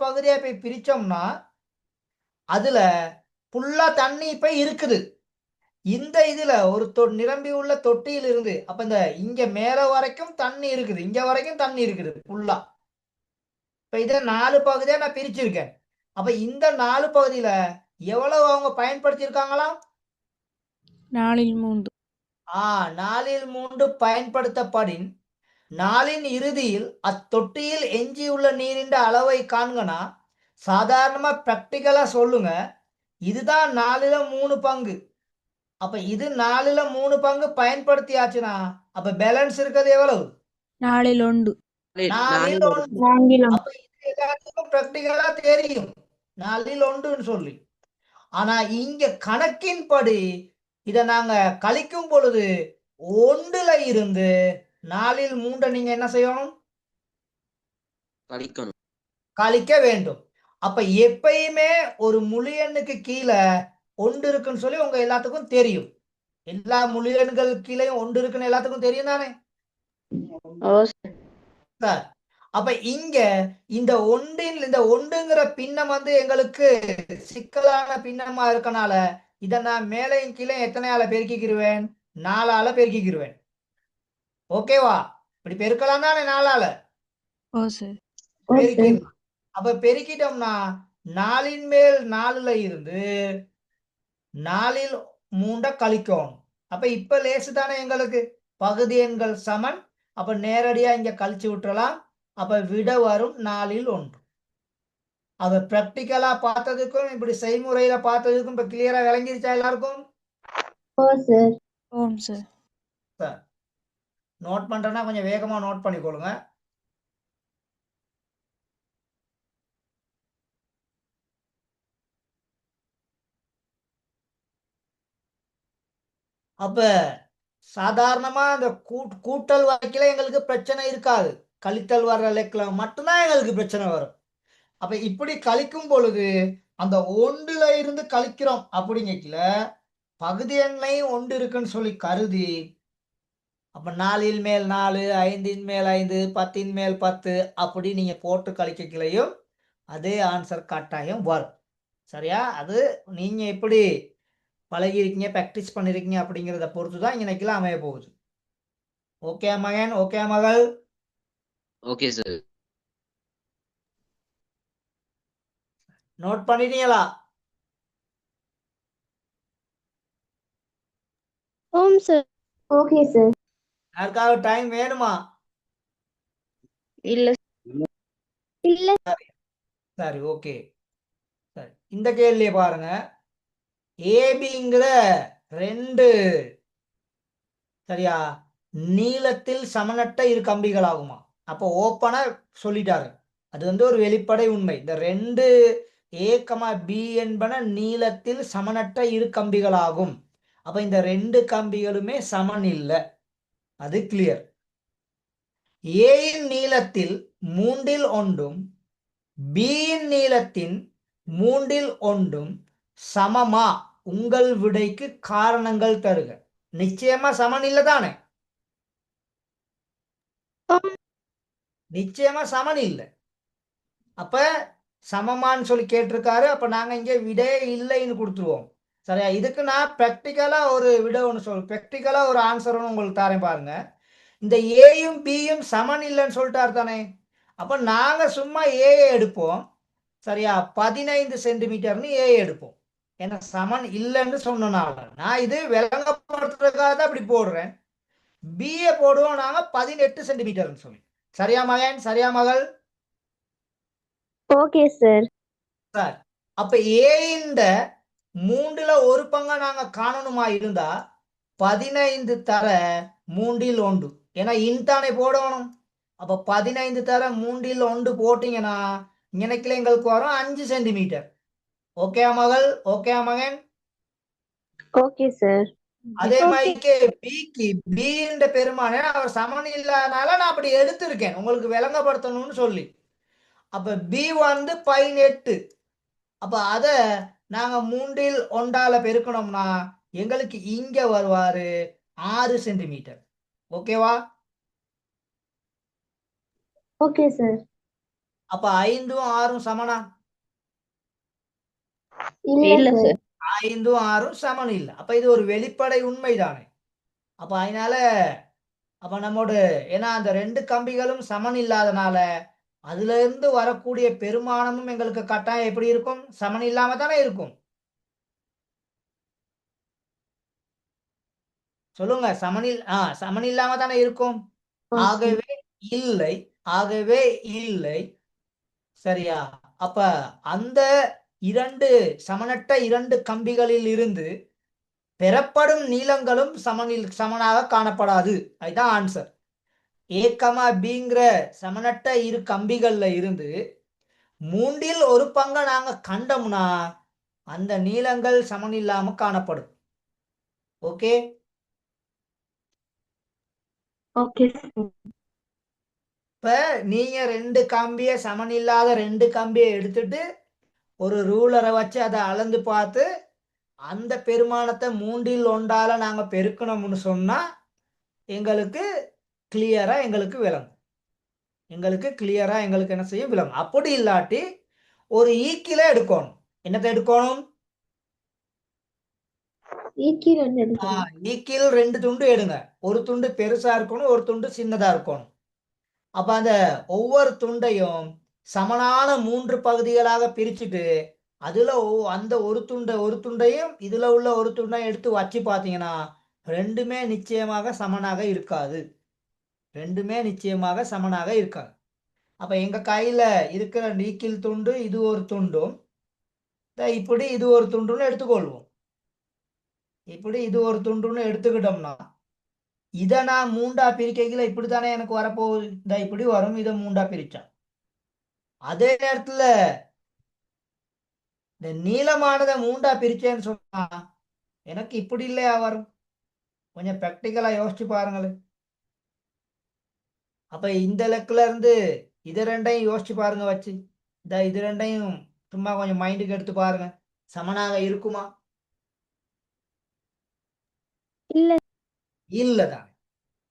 பகுதியா போய் பிரிச்சோம்னா அதுல ஃபுல்லா தண்ணி இப்ப இருக்குது. இந்த இதுல ஒரு நிரம்பி உள்ள தொட்டியில் இருந்து அப்ப இந்த இங்க மேல வரைக்கும் தண்ணி இருக்குது, இங்க வரைக்கும் தண்ணி இருக்குது ஃபுல்லா. இப்ப இதை 4 பகுதியா நான் பிரிச்சிருக்கேன். அப்ப இந்த 4 பகுதியில எவ்வளவு அவங்க பயன்படுத்தியிருக்காங்களாம்? 4இல் 3. 4இல் 3 பயன்படுத்தப்படின் 4இன் இறுதியில் அத்தொட்டியில் எஞ்சியுள்ள நீரின் அளவை காண்கனா சாதாரணமா பிராக்டிக்கலா சொல்லுங்க. இதுதான் 4இல் 3 பங்கு. அப்ப இது 4இல் 3 பங்கு பயன்படுத்தியாச்சுன்னா அப்ப பேலன்ஸ் இருக்கிறது எவ்வளவு? 4இல் 1. 4இல் 1. அப்ப இது எல்லாத்துக்கும் பிராக்டிக்கலா தெரியும் 4இல் 1ன்னு சொல்லி. ஆனா இங்க கணக்கின்படி இத நாங்க கழிக்கும் பொழுது 1ல இருந்து 4இல் 3 நீங்க என்ன செய்யணும்? கழிக்க வேண்டும். அப்ப எப்பயுமே ஒரு முழு எண்ணுக்கு கீழே 1 இருக்குன்னு சொல்லி உங்க எல்லாத்துக்கும் தெரியும். எல்லா முழு எண்கள் கீழேயும் 1 இருக்குன்னு எல்லாத்துக்கும் தெரியும் தானே சார்? அப்ப இங்க இந்த ஒன்றுங்கிற பின்னம் வந்து எங்களுக்கு சிக்கலான பின்னமா இருக்கனால இதை நான் மேலையும் கீழே எத்தனையால பெருக்கிக்கிருவேன்? 4ஆல பெருக்கிக்கிருவேன். ஓகேவா? இப்படி பெருக்கலாம் தானே 4ஆல பெருக்கிடலாம். அப்ப பெருக்கிட்டோம்னா 4இன் மேல் 4ல இருந்து 4இல் 3 கழிக்கணும். அப்ப இப்ப லேசு தானே எங்களுக்கு பகுதி எண்கள் சமன். அப்ப நேரடியா இங்க கழிச்சு விட்டுறலாம். அப்ப விட வரும் 4இல் 1. அது பிராக்டிக்கலா பார்த்ததுக்கும் இப்படி செய்முறையில பார்த்ததுக்கும் இப்ப கிளியரா விளங்கிருச்சா எல்லாருக்கும்? சார் நோட் பண்றேன்னா கொஞ்சம் வேகமா நோட் பண்ணிக்கொள்ளுங்க. அப்ப சாதாரணமா அந்த கூட்டல் வரைக்கும் எங்களுக்கு பிரச்சனை இருக்காது. கழித்தல் வர்ற லெக்கில மட்டும்தான் எங்களுக்கு பிரச்சனை வரும். அப்ப இப்படி கழிக்கும் பொழுது அந்த 1ல இருந்து கழிக்கிறோம் அப்படிங்கல பகுதி எண்ணையும் 1 இருக்குன்னு சொல்லி கருதி அப்ப 4இல் மேல் 4, 5இன் மேல் 5, 10இன் மேல் 10 அப்படி நீங்க போட்டு கழிக்கலையும் அதே ஆன்சர் கட்டாயம் வரும். சரியா? அது நீங்க எப்படி பழகிருக்கீங்க, பிராக்டிஸ் பண்ணிருக்கீங்க அப்படிங்கிறத பொறுத்து தான் இன்னைக்கெல்லாம் அமைய போகுது. ஓகே மகன்? ஓகே மகள்? Okay sir. நோட் பண்ணிட்டீங்களா? Okay sir. யாருக்காவது டைம் வேணுமா? இல்ல. சரி, ஓகே. சரி, இந்த கேள்வியை பாருங்க. ஏபிங்கிற 2 சரியா நீளத்தில் சமனற்ற இரு கம்பிகள் ஆகுமா? அப்போ ஓப்பனா சொல்லிட்டாரு. அது வந்து ஒரு வெளிப்படை உண்மை. இந்த 2 A, B என்பன நீளத்தில் சமனற்ற இரு கம்பிகள் ஆகும். அப்ப இந்த 2 கம்பிகளுமே சமன் இல்லை, அது கிளியர். ஏயின் நீளத்தில் 3இல் 1ம் பியின் நீளத்தின் 3இல் 1ம் சமமா? உங்கள் விடைக்கு காரணங்கள் தருக. நிச்சயமா சமன் இல்லை தானே? நிச்சயமா சமன் இல்லை. அப்ப சமமான்னு சொல்லி கேட்டிருக்காரு. அப்ப நாங்க இங்க விடே இல்லைன்னு கொடுத்துருவோம். சரியா? இதுக்கு நான் பிராக்டிக்கலா ஒரு விட ஒன்று பிராக்டிக்கலா ஒரு ஆன்சர் ஒன்று உங்களுக்கு தரேன் பாருங்க. இந்த ஏயும் பியும் சமன் இல்லைன்னு சொல்லிட்டாரு தானே. அப்ப நாங்க சும்மா ஏ எடுப்போம். சரியா? 15 சென்டிமீட்டர்னு ஏ எடுப்போம். ஏன்னா சமன் இல்லைன்னு சொன்னனால நான் இது விளங்கப்படுத்துறதுக்காக தான் இப்படி போடுறேன். பிஏ போடுவோம் நாங்க 18 சென்டிமீட்டர்னு சொல்லி. சரியா மகன்? சரியா மகள்? Okay, sir. சார், அப்ப ஏஇந்த 3ல் ஒரு பங்கை நாங்க காணணுமா இருந்தா 15 தர 3ல் 1. ஏன்னா இன்தானே போடணும். அப்ப 15 தர 3ல் 1 போட்டீங்கன்னா இங்கனக்கில் எங்களுக்கு வரும் 5 சென்டிமீட்டர். ஓகே மகள்? ஓகே மகன்? Okay, sir. அதே Okay. மாதிரிக்கு பிக்கு பின்ற பெருமானே அவர் சமன் இல்லாதனால நான் அப்படி எடுத்திருக்கேன் உங்களுக்கு விளங்கப்படுத்தணும்னு சொல்லி. அப்ப பி வந்து 18. அப்ப அத நாங்க 3ல் 1 பெருக்கணும்னா எங்களுக்கு இங்க வருவாரு 6 சென்டிமீட்டர். ஓகேவா? Okay, sir. அப்ப 5ம் 6ம் சமனா? இல்ல, sir. 5ம் 6ம் சமன் இல்லை. அப்ப இது ஒரு வெளிப்படை உண்மைதானே. அப்ப அதனால அப்ப நம்மோட ஏன்னா அந்த 2 கம்பிகளும் சமன் இல்லாதனால அதுல இருந்து வரக்கூடிய பெருமானமும் எங்களுக்கு கட்டாயம் எப்படி இருக்கும்? சமன் இல்லாம தானே இருக்கும். சொல்லுங்க. சமன் இல்லாம தானே இருக்கும். Okay. ஆகவே இல்லை. ஆகவே இல்லை. சரியா? அப்ப அந்த 2 சமனற்ற 2 கம்பிகளில் இருந்து பெறப்படும் நீளங்களும் சமனாக காணப்படாது. அதுதான் ஆன்சர். ஏ கமா பிங்கிற சமனற்ற 2 கம்பிகள்ல இருந்து 3ல் ஒரு பங்கை நாங்க கண்டோம்னா அந்த நீளங்கள் சமன் இல்லாம காணப்படும். ஓகே? Okay, sir. இப்ப நீங்க 2 கம்பியை சமன் இல்லாத 2 கம்பியை எடுத்துட்டு ஒரு ரூலரை வச்சு அதை அளந்து பார்த்து அந்த பெருமானத்தை 3ல் 1 நாங்க பெருக்கணும்னு சொன்னா எங்களுக்கு கிளியரா எங்களுக்கு விளங்கும். எங்களுக்கு என்ன செய்யும்? விளங்கும். அப்படி இல்லாட்டி ஒரு ஈக்கில எடுக்கணும். என்னத்தை எடுக்கணும்? ஈக்கில் ஒன்று எடுக்கணும். ஈக்கில் 2 துண்டு எடுங்க. ஒரு துண்டு பெருசா இருக்கணும், ஒரு துண்டு சின்னதா இருக்கணும். அப்ப அந்த ஒவ்வொரு துண்டையும் சமனான 3 பகுதிகளாக பிரிச்சுட்டு அதுல அந்த ஒரு துண்டையும் இதுல உள்ள ஒரு துண்டையும் எடுத்து வச்சு பார்த்தீங்கன்னா ரெண்டுமே நிச்சயமாக சமனாக இருக்காது. அப்ப எங்க கையில இருக்கிற நீக்கில் துண்டு இது ஒரு துண்டும் இப்படி இது ஒரு துண்டுன்னு எடுத்துக்கொள்வோம். இப்படி இது ஒரு துண்டுன்னு எடுத்துக்கிட்டோம்னா இதை நான் 3ஆ பிரிக்கையில இப்படித்தானே எனக்கு வரப்போகுது. இப்படி வரும். இதை 3ஆ பிரிச்சா அதே நேரத்துல இந்த நீளமானதை 3ஆ பிரிச்சேன்னு சொன்னா எனக்கு இப்படி இல்லையா வரும்? கொஞ்சம் ப்ராக்டிக்கலா யோசிச்சு பாருங்களேன். அப்ப இந்த லெக்கில் இருந்து இது 2ஐயும் யோசிச்சு பாருங்க வச்சு. இது 2ஐயும் சும்மா கொஞ்சம் மைண்டுக்கு எடுத்து பாருங்க. சமனாக இருக்குமா? இல்லதான்.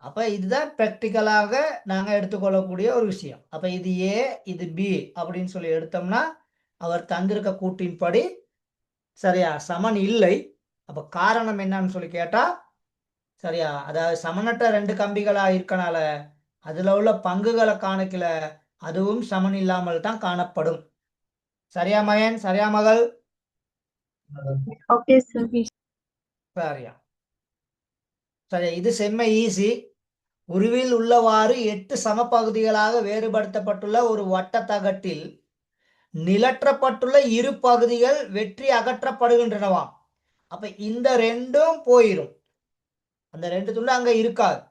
அப்ப இதுதான் ப்ராக்டிக்கலாக நாங்க எடுத்துக்கொள்ளக்கூடிய ஒரு விஷயம். அப்ப இது ஏ இது பி அப்படின்னு சொல்லி எடுத்தோம்னா அவர் தந்திருக்க கூட்டின்படி சரியா சமன் இல்லை. அப்ப காரணம் என்னன்னு சொல்லி கேட்டா சரியா அதாவது சமனற்ற 2 கம்பிகளா இருக்கனால அதுல உள்ள பங்குகளை காணக்கல அதுவும் சமன் இல்லாமல் தான் காணப்படும். சரியா மகன்? சரியா மகள்? Okay, sir. சரியா. சரி, இது செம்ம ஈஸி. உருவில் உள்ளவாறு 8 சமபகுதிகளாக வேறுபடுத்தப்பட்டுள்ள ஒரு வட்ட தகட்டில் நிலற்றப்பட்டுள்ள இரு பகுதிகள் வெற்றி அகற்றப்படுகின்றனவாம். அப்ப இந்த 2ம் போயிரும். அந்த 2 துண்டு அங்க இருக்காது.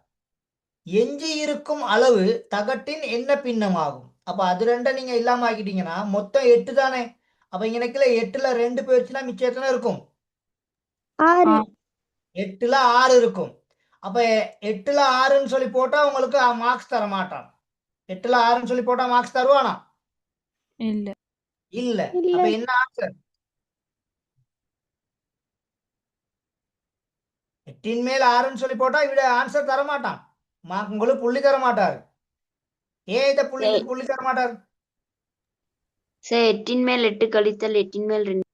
எஞ்சி இருக்கும் அளவு தகட்டின் என்ன பின்னமாகும்? அப்ப அது 2 நீங்க இல்லாம ஆக்கிட்டீங்கன்னா மொத்தம் 8 தானே. அப்ப இங்கனக்குல 8ல் 2 போயிடுச்சுன்னா மிச்சம் எத்தனை இருக்கும்? 6. 8ல் 6 இருக்கும். அப்ப 8ல் 6ன்னு சொல்லி போட்டா உங்களுக்கு மார்க்ஸ் தர மாட்டான். 8ல் 6ன்னு சொல்லி போட்டா மார்க்ஸ் தருவானா? இல்ல. இல்ல. அப்ப என்ன ஆன்சர்? 8ன் மேல் 6ன்னு சொல்லி போட்டா இவிட ஆன்சர் தர மாட்டான். உங்களுக்கு புள்ளி தர மாட்டாரு. ஏன் இதை புள்ளி தர மாட்டாரு? சார் 8ன் மேல் 8 கழித்தல் 8ன் மேல் 2.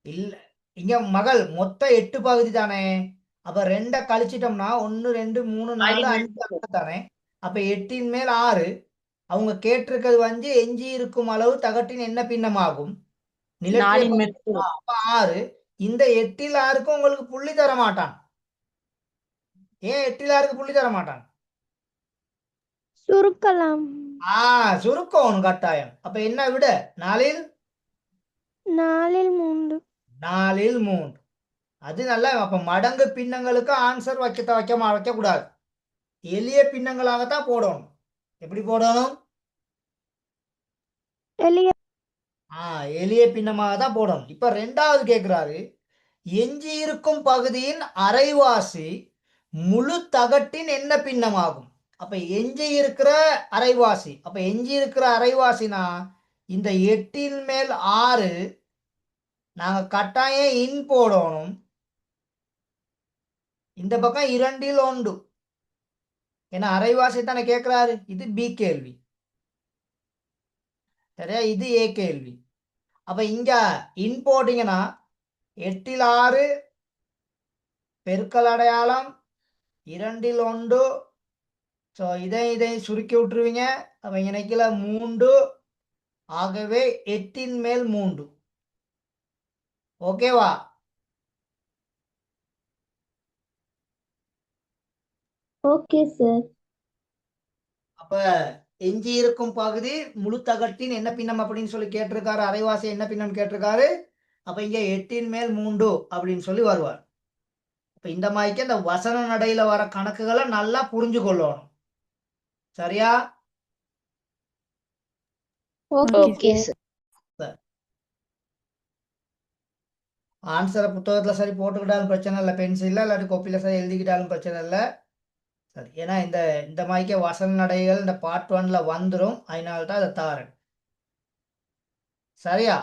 இல்ல, இங்க மகள் மொத்தம் 8 பகுதி தானே. அப்ப 2 கழிச்சிட்டோம்னா 1 2 3 4 5 தானே. அப்ப 8ன் மேல் 6. அவங்க கேட்டிருக்கிறது வந்து எஞ்சி இருக்கும் அளவு தகட்டின் என்ன பின்னமாகும்? நிலத்திலே 4 மேல் அப்ப 6. இந்த 8ல் 6க்கு உங்களுக்கு புள்ளி தர மாட்டான். ஏன் 8ல் 6க்கு புள்ளி தர மாட்டான்? சுருக்கலாம். சுருக்கணும் கட்டாயம். அப்ப என்ன விட? 4ல் 4 3. அது நல்லா. அப்ப மடங்கு பின்னங்களுக்கு ஆன்சர் வைக்க கூடாது. எளிய பின்னங்களாகத்தான் போடணும். எப்படி போடணும்? எளிய எளிய பின்னமாக தான் போடணும். இப்ப 2வது கேட்கிறாரு, எஞ்சி இருக்கும் பகுதியின் அரைவாசி முழு தகட்டின் என்ன பின்னமாகும்? அப்ப எஞ்சி இருக்கிற அரைவாசி. அப்ப எஞ்சி இருக்கிற அரைவாசினா இந்த 8ன் மேல் 6 நாங்க கட்டாயம் இன் போடணும். இந்த பக்கம் 2ல் 1. ஏன்னா அரைவாசி தானே கேட்கிறாரு. இது பி கேள்வி. சரியா? இது ஏ கேள்வி. அப்ப இங்க இன் போட்டீங்கன்னா 8ல் 6 பெருக்கல் அடையாளம் 2ல் 1. ஸோ இதை சுருக்கி விட்டுருவீங்க. அப்ப இணைக்கல 3. ஆகவே 8ன் மேல் 3. ஓகேவா? Okay sir. அப்ப எஞ்சி இருக்கும் பகுதி முழு தகட்டின் என்ன பின்னம் அப்படின்னு சொல்லி கேட்டிருக்காரு. அரைவாசி என்ன பின்னம் கேட்டிருக்காரு. அப்ப இங்க 8ன் மேல் 3 அப்படின்னு சொல்லி வருவார். அப்ப இந்த மாதிரிக்கு இந்த வசன நடையில வர கணக்குகளை நல்லா புரிஞ்சு கொள்ளணும். சரியா? Okay sir. ஆன்சரை புத்தகத்துல சரி போட்டுக்கிட்டாலும் பிரச்சனை இல்லை, பென்சில்ல இல்லாட்டி கொப்பில சரி எழுதிக்கிட்டாலும் பிரச்சனை இல்லை. சரி, ஏன்னா இந்த மாதிரிக்கே வசன நடைகள் இந்த பார்ட் 1ல வந்துடும். அதனால தான் அதை தாரேன். சரியா?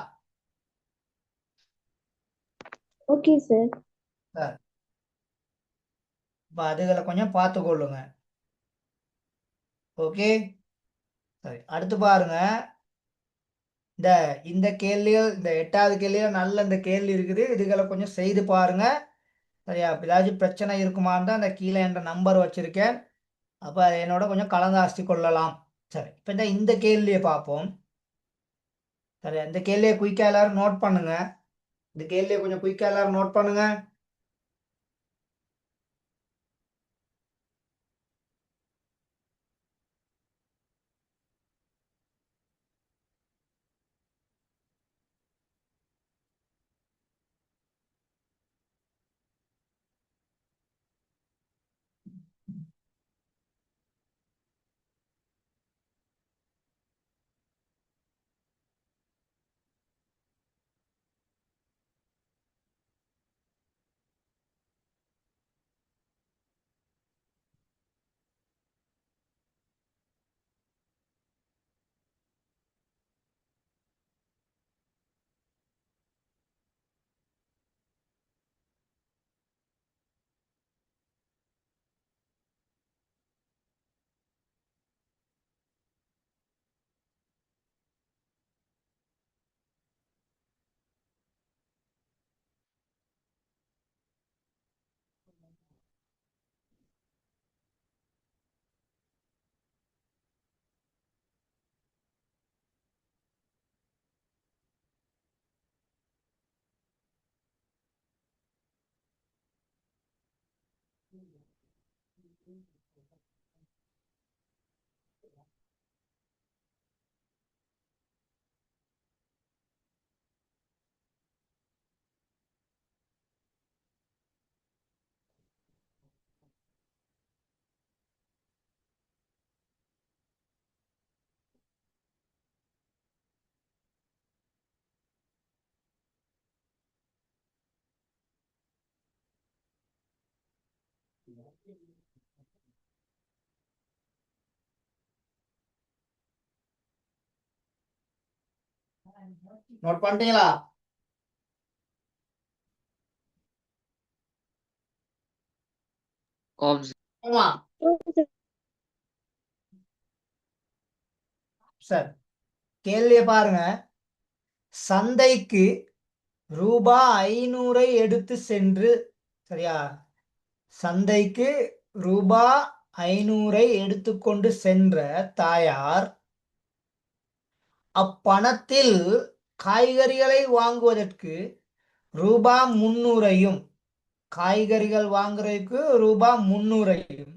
Okay sir. சரி, இப்போ அதுகளை கொஞ்சம் பார்த்து கொள்ளுங்க. ஓகே, சரி. அடுத்து பாருங்க, இந்த கேள்விகள், இந்த 8வது கேள்வியில் நல்ல இந்த கேள்வி இருக்குது. இதுகளை கொஞ்சம் செய்து பாருங்க. சரியா? ஏதாச்சும் பிரச்சனை இருக்குமான்னு தான் இந்த கீழே என்ற நம்பர் வச்சிருக்கேன். அப்போ என்னோட கொஞ்சம் கலந்தாசி கொள்ளலாம். சரி, இப்போ இந்த கேள்வியை பார்ப்போம். சரி, இந்த கேள்வியை குயிக்காக எல்லாரும் நோட் பண்ணுங்க. இந்த கேள்வியை கொஞ்சம் குயிக்காக எல்லாரும் நோட் பண்ணுங்க. நோட் பண்ணிட்டீங்களா? ஆமா, சரி. கேள்வியை பாருங்க. சந்தைக்கு ரூபாய் 500 எடுத்து சென்று, சரியா? சந்தைக்கு ரூபாய் 500ஐ எடுத்துக்கொண்டு சென்ற தாயார் அப்பணத்தில் காய்கறிகளை வாங்குவதற்கு ரூபாய் 300ஐயும் காய்கறிகள் வாங்குறதுக்கு ரூபாய் 300ஐயும்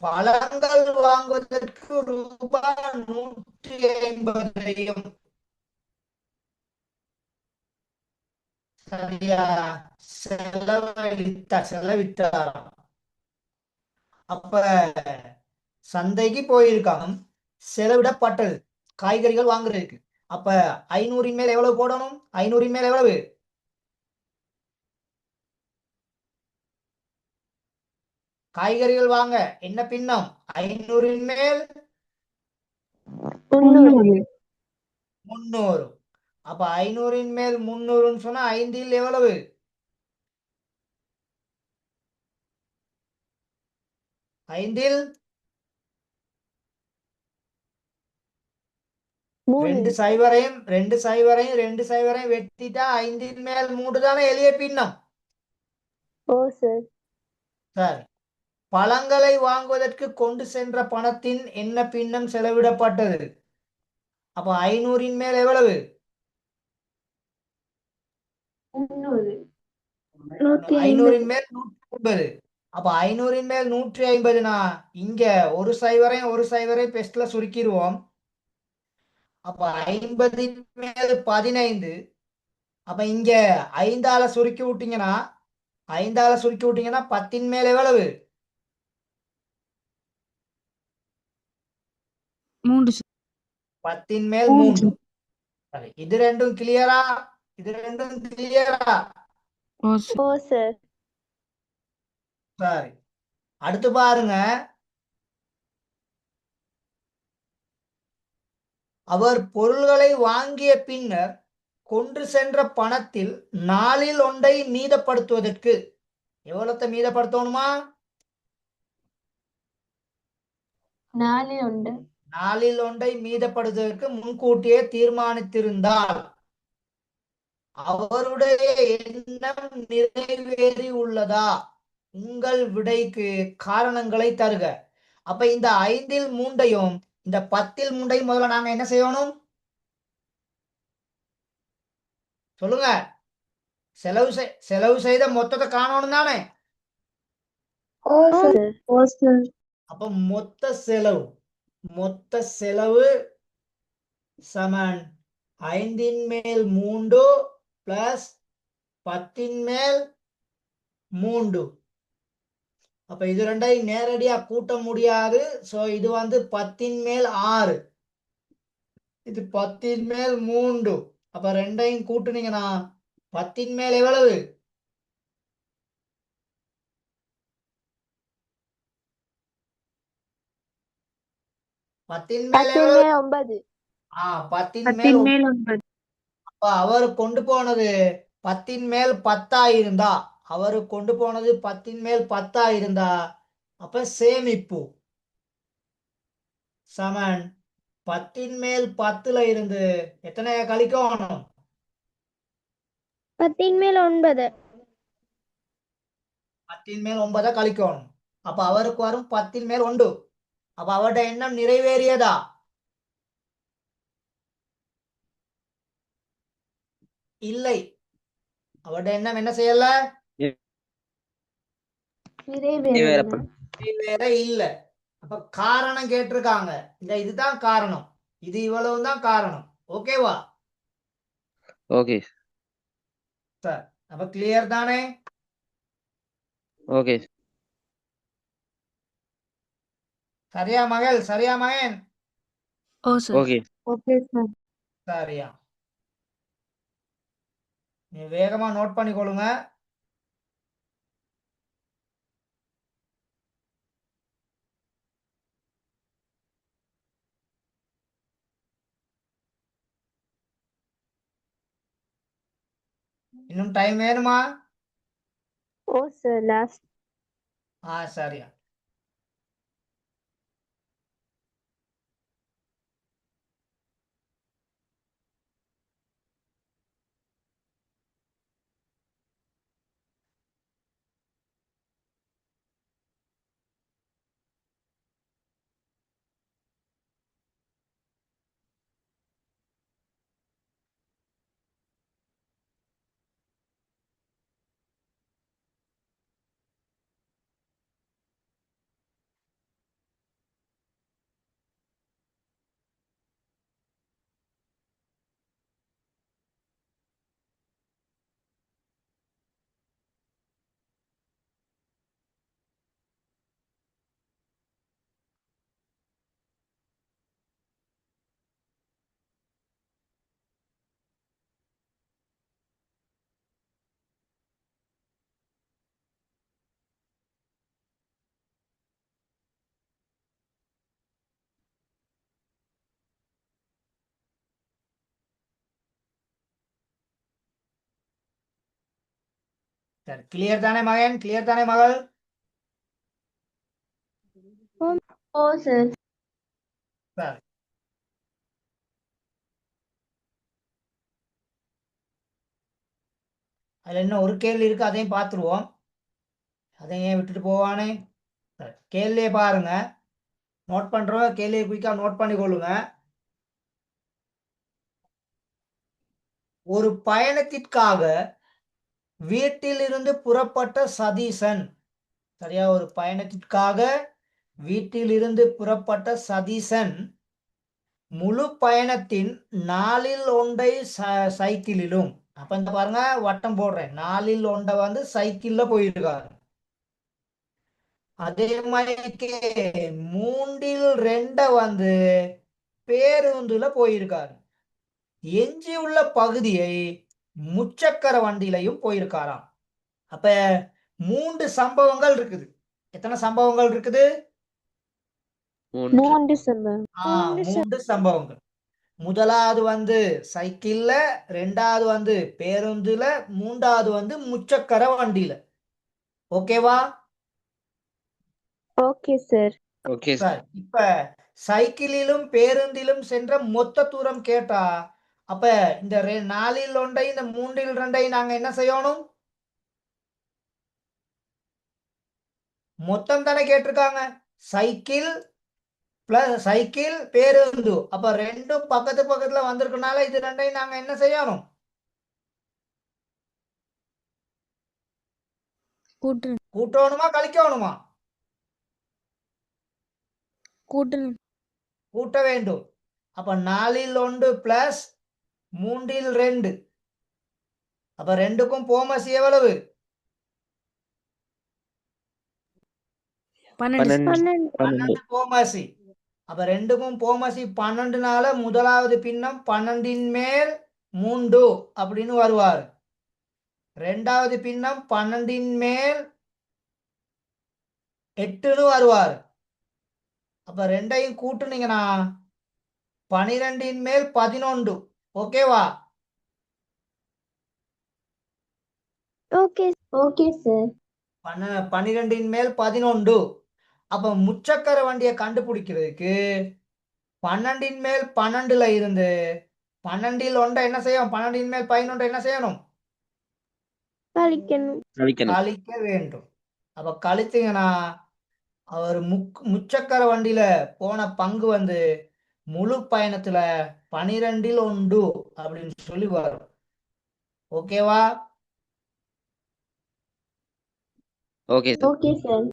பழங்கள் வாங்குவதற்கு ரூபாய் 150ஐயும் சரியா செலவிட்டாராம். அப்ப சந்தைக்கு போயிருக்காங்க, செலவிடப்பட்டது காய்கறிகள் வாங்குறதுக்கு. அப்ப 500 மேல் எவ்வளவு போடணும்? 500 மேல் எவ்வளவு? காய்கறிகள் வாங்க என்ன பின்னம்? 500 மேல் 300. அப்ப 500 மேல் 300 சொன்னா 5 எவ்வளவு? 5 2 சைவரையும் வெட்டிட்டா 5 மேல் 3 தானே எளிய பின்னம். ஓ சார். சரி, பழங்களை வாங்குவதற்கு கொண்டு சென்ற பணத்தின் என்ன பின்னம் செலவிடப்பட்டது? அப்ப 500 மேல் எவ்வளவு? 500 மேல் 150. அப்ப 500 மேல் 150னா இங்க ஒரு சைவரை பெஸ்ட்ல சுருக்கிடுவோம். அப்ப 50 மேல் 15. அப்ப இங்க 5ஆல சுருக்கி விட்டீங்கன்னா 10 மேல் எவ்வளவு? 3 சார். 10 மேல் 3. சரி, இது ரெண்டும் கிளியரா? ஓ சார். ஓ சார். சரி, அடுத்து பாருங்க. அவர் பொருள்களை வாங்கிய பின்னர் கொண்டு சென்ற பணத்தில் 4 ஒன்றை மீதப்படுத்துவதற்கு எவ்வளத்தை மீதப்படுத்தணுமா? 4 ஒன்றை மீதப்படுத்துவதற்கு முன்கூட்டியே தீர்மானித்திருந்தால் அவருடைய எண்ணம் நிறைவேறி உள்ளதா? உங்கள் விடைக்கு காரணங்களை தருக. அப்ப இந்த 5 3ஐயும் இந்த 10 3ஐயும் முதல்ல நாங்க என்ன செய்யணும்? சொல்லுங்க. செலவு செய்த மொத்தத்தை காணணும் தானே? ஓ சார். அப்ப மொத்த செலவு சமன் 5 மேல் 3 பிளஸ் 10 மேல் 3. அப்ப இது ரெண்டையும் நேரடியா கூட்ட முடியாது. சோ இது 10 மேல் 6, இது 10 மேல் 3. அப்ப ரெண்டையும் கூட்டுனீங்கன்னா 10 மேல் எவ்வளவு? 10 மேல் எவ்வளவு? 9. 10 மேல் 9. அப்ப அவர் கொண்டு போனது 10 மேல் 10 இருந்தா அப்ப சேமிப்பு சமன் 10 மேல் 10ல இருந்து எத்தனை கழிக்கணும்? 10 மேல் 9. 10 மேல் 9 கழிக்கணும். அப்ப அவருக்கு வரும் 10 மேல் 1. அப்ப அவருடைய எண்ணம் நிறைவேறியதா? இல்லை, அவருடைய எண்ணம் என்ன செய்யல? நிறைவேற இல்ல. அப்ப காரணம் கேட்டிருக்காங்க. இதுதான் காரணம். இது இவ்வளவுதான் காரணம். ஓகேவா? ஓகே சார், அப்ப கிளியர் தானே? ஓகே சரியா மகன்? ஓ சார். Okay okay sir. சரியா, நீ வேகமா நோட் பண்ணிக்கொள்ளுங்க. இன்னும் டைம் வேணுமா? ஓ சார். லாஸ்ட். சரியா. சரி, கிளியர் தானே மகன், கிளியர் தானே மகள்? ஓ சார். சரி, அதுல இன்னும் ஒரு கேள்வி இருக்கு, அதையும் பார்த்துருவோம். அதையும் ஏன் விட்டுட்டு போவானே. சரி, கேள்வியை பாருங்க, நோட் பண்றோம், கேள்வியை குயிக்கா நோட் பண்ணி கொள்ளுங்க. ஒரு பயணத்திற்காக வீட்டிலிருந்து புறப்பட்ட சதீசன், சரியா, ஒரு பயணத்திற்காக வீட்டிலிருந்து புறப்பட்ட சதீசன் முழு பயணத்தின் 4 சைக்கிளிலும், அப்ப இந்த பாருங்க வட்டம் போடுறேன், 4 வந்து சைக்கிள்ல போயிருக்காரு. அதே மாதிரி 3 வந்து பேருந்துல போயிருக்காரு. எஞ்சி உள்ள பகுதியை முச்சக்கர வண்டியிலையும் போயிருக்காராம். அப்ப 3 சம்பவங்கள் இருக்குது. எத்தனை சம்பவங்கள் இருக்குது? 3 சார். 3 சம்பவங்கள். முதலாவது வந்து சைக்கிள்ல, 2வது வந்து பேருந்துல, 3வது வந்து முச்சக்கர வண்டியில. ஓகேவா? Okay sir. ஓகே சரி, இப்ப சைக்கிளிலும் பேருந்திலும் சென்ற மொத்த தூரம் கேட்டா, அப்ப இந்த 4ல் ஒன்றை, இந்த 3ல் 2ஐ நாங்க என்ன செய்யணும்? மொத்தம் தானே கேட்டிருக்காங்க. சைக்கிள் பிளஸ் சைக்கிள் பேருந்து, அப்ப 2ம் பக்கத்து பக்கத்துல வந்திருக்கனால இது 2ஐயும் நாங்க என்ன செய்யணும்? கூட்டணும் கூட்டணுமா கழிக்கணுமா? கூட்டணும் கூட்ட வேண்டும். அப்ப 4ல் 1 பிளஸ் 3ல் 2, அப்ப 2க்கும் போமசி எவ்வளவு? 12 12. 12 போமசி. அப்ப 2க்கும் போமசி 12னால முதலாவது பின்னம் 12ன் மேல் 3 அப்படின்னு வருவார். 2வது பின்னம் 12ன் மேல் 8ன்னு வருவார். அப்ப 2ஐயும் கூட்டுனீங்கன்னா 12ன் மேல் 11. ஓகேவா? ஓகே. Okay sir. 12ன் மேல் 11. அப்ப முச்சக்கர வண்டியை கண்டுபிடிக்கிறதுக்கு 12ன் மேல் 12ல இருந்து 12ல் 1 என்ன செய்யணும்? 12ன் மேல் 11 என்ன செய்யணும்? கழிக்கணும். கழிக்கணும். கழிக்க வேண்டும். அப்ப கழித்தீங்கன்னா அவர் முச்சக்கர வண்டியில போன பங்கு வந்து முழு பயணத்துல 12ல் 1 அப்படின்னு சொல்லி வரும். ஓகேவா? Okay sir. Okay sir.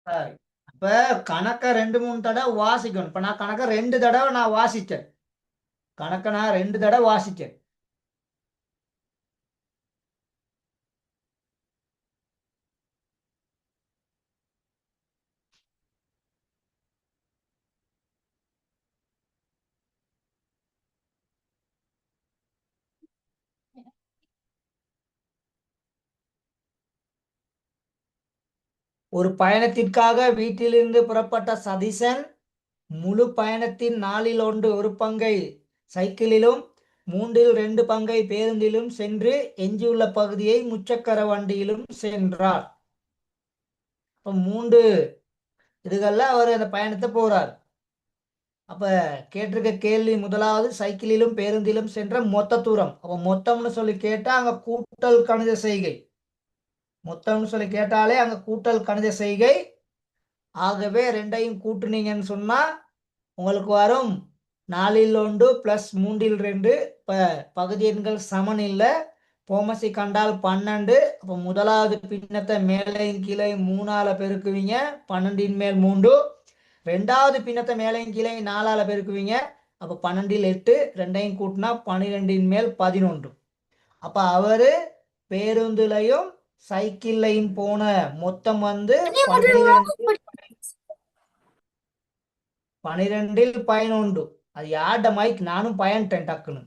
சரி, அப்ப கணக்க 2-3 தடவை வாசிக்கணும். இப்ப நான் கணக்க 2 தடவை நான் வாசிச்சேன். கணக்க நான் 2 தடவை வாசிச்சேன். ஒரு பயணத்திற்காக வீட்டிலிருந்து புறப்பட்ட சதீசன் முழு பயணத்தின் 4ல் 1 ஒரு பங்கை சைக்கிளிலும் 3ல் 2 பங்கை பேருந்திலும் சென்று எஞ்சியுள்ள பகுதியை முச்சக்கர வண்டியிலும் சென்றார். அப்ப 3 இதுகள்ல அவர் அந்த பயணத்தை போறார். அப்ப கேட்டிருக்க கேள்வி முதலாவது சைக்கிளிலும் பேருந்திலும் சென்ற மொத்த தூரம். அப்ப மொத்தம்னு சொல்லி கேட்டா அங்க கூட்டல் கணித செய்கை. மொத்தம்னு சொல்லி கேட்டாலே அங்க கூட்டல் கணித செய்கை. ஆகவே 2ஐயும் கூட்டுனீங்கன்னு சொன்னா உங்களுக்கு வரும் 4ல் 1 பிளஸ் 3ல் 2. பகுதி எண்கள் சமன் இல்லை, போமசி கண்டால் 12. அப்போ முதலாவது பின்னத்தை மேலையும் கீழே 3ஆல பெருக்குவீங்க, 12ன் மேல் 3. 2வது பின்னத்தை மேலையும் கீழே 4ஆல பெருக்குவீங்க, அப்போ 12ல் 8. 2ஐயும் கூட்டினா 12ன் மேல் 11. அப்ப அவரு பேருந்துலையும் சைக்கிள்லையும் போன மொத்தம் வந்து 12ல் 11. அது யார்ட மைக், நானும் பயன்ட்டேன் டக்குன்னு.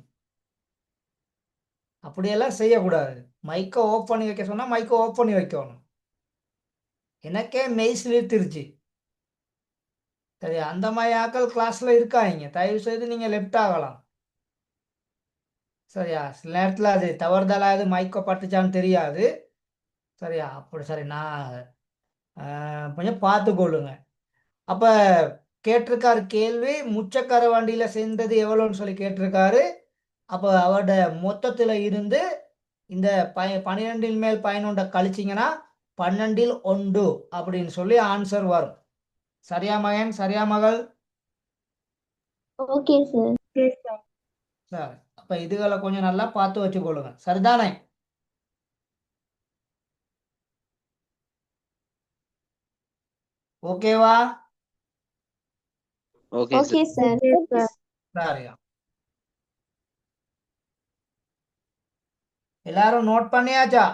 அப்படியெல்லாம் செய்யக்கூடாது. மைக்கை ஓப் பண்ணி வைக்க சொன்னா மைக்கை ஓப் பண்ணி வைக்கணும். எனக்கே மெய் சிலிர்த்திருச்சு. சரி, அந்த மாதிரி ஆக்கள் கிளாஸ்ல இருக்காங்க, தயவு செய்து நீங்க லெஃப்ட் ஆகலாம். சரியா? சில நேரத்தில் அது தவறுதலாக எது மைக்கோ பட்டுச்சான்னு தெரியாது. சரியா? அப்படி சரி, நான் கொஞ்சம் பார்த்து கொள்ளுங்க. அப்ப கேட்டிருக்காரு கேள்வி, முச்சக்கர வண்டியில சேர்ந்தது எவ்வளோன்னு சொல்லி கேட்டிருக்காரு. அப்ப அவரோட மொத்தத்துல இருந்து இந்த 12 மேல் 11 கழிச்சிங்கன்னா 12 1 அப்படின்னு சொல்லி ஆன்சர் வரும். சரியா மகன்? சரியா மகள்? Okay sir. சரி, அப்ப இதுகளை கொஞ்சம் நல்லா பார்த்து வச்சுக்கொள்ளுங்க. சரிதானே? ஓகேவா? Okay sir. Okay sir. சரியா, எல்லாரும் நோட் பண்ணியாச்சா?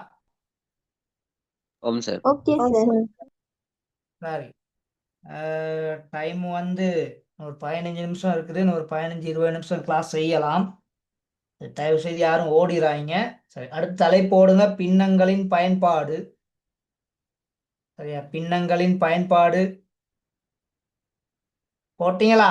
ஓம் சார். Okay sir. சரி, டைம் வந்து ஒரு 15 நிமிஷம் இருக்குது. இன்னும் ஒரு 15-20 நிமிஷம் கிளாஸ் செய்யலாம். தயவு செய்து யாரும் ஓடிறாங்க. சரி, அடுத்த தலைப்பு போடுங்க, பின்னங்களின் பயன்பாடு. சரியா? பின்னங்களின் பயன்பாடு போட்டீங்களா?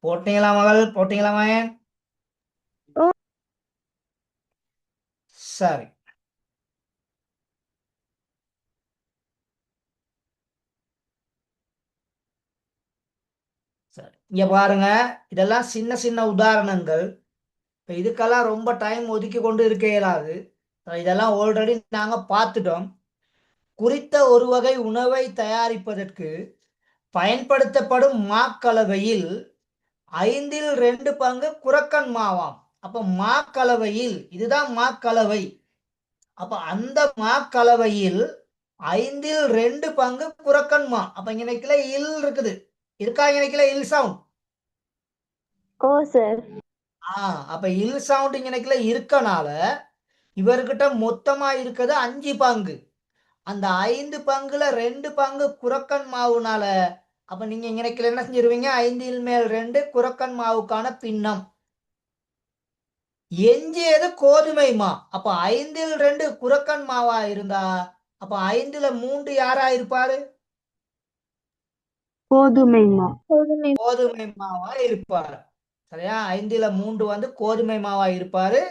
போட்டீங்களா மகள்? போட்டீங்களா மகன்? ஓ. சரி, சரி, இங்க பாருங்க, இதெல்லாம் சின்ன சின்ன உதாரணங்கள். இப்ப இதுக்கெல்லாம் ரொம்ப டைம் ஒதுக்கி கொண்டு இருக்க இயலாது. இதெல்லாம் ஆல்ரெடி நாங்க பார்த்துட்டோம். குறித்த ஒரு வகை உணவை தயாரிப்பதற்கு பயன்படுத்தப்படும் மாக்கலவையில் 2 பங்கு குரக்கன் மாவாம். அப்ப மாக்கலவையில், இதுதான் மாக்கலவை. அப்ப அந்த மாக்கலவையில் 2 பங்கு குரக்கன் மா. அப்ப இங்க இல் இருக்குது. இருக்கா இங்க இல் சவுண்ட்? ஓ சார். அப்ப இல் சவுண்ட் இங்க இருக்கனால இவர்கிட்ட மொத்தமா இருக்கிறது 5 பங்கு. அந்த 5 பங்குல 2 பங்கு குரக்கன் மாவுனால அப்ப நீங்க இங்க என்ன செஞ்சிருவீங்க? 5 மேல் 2 குரக்கன் மாவுக்கான பின்னம். எஞ்சியது கோதுமை மா. அப்ப 5 2 குரக்கன் மாவா இருந்தா அப்ப 5 3 யாரா இருப்பாரு? கோதுமை கோதுமை மாவா இருப்பாரு. சரியா? 5 3 வந்து கோதுமை மாவா இருப்பாரு.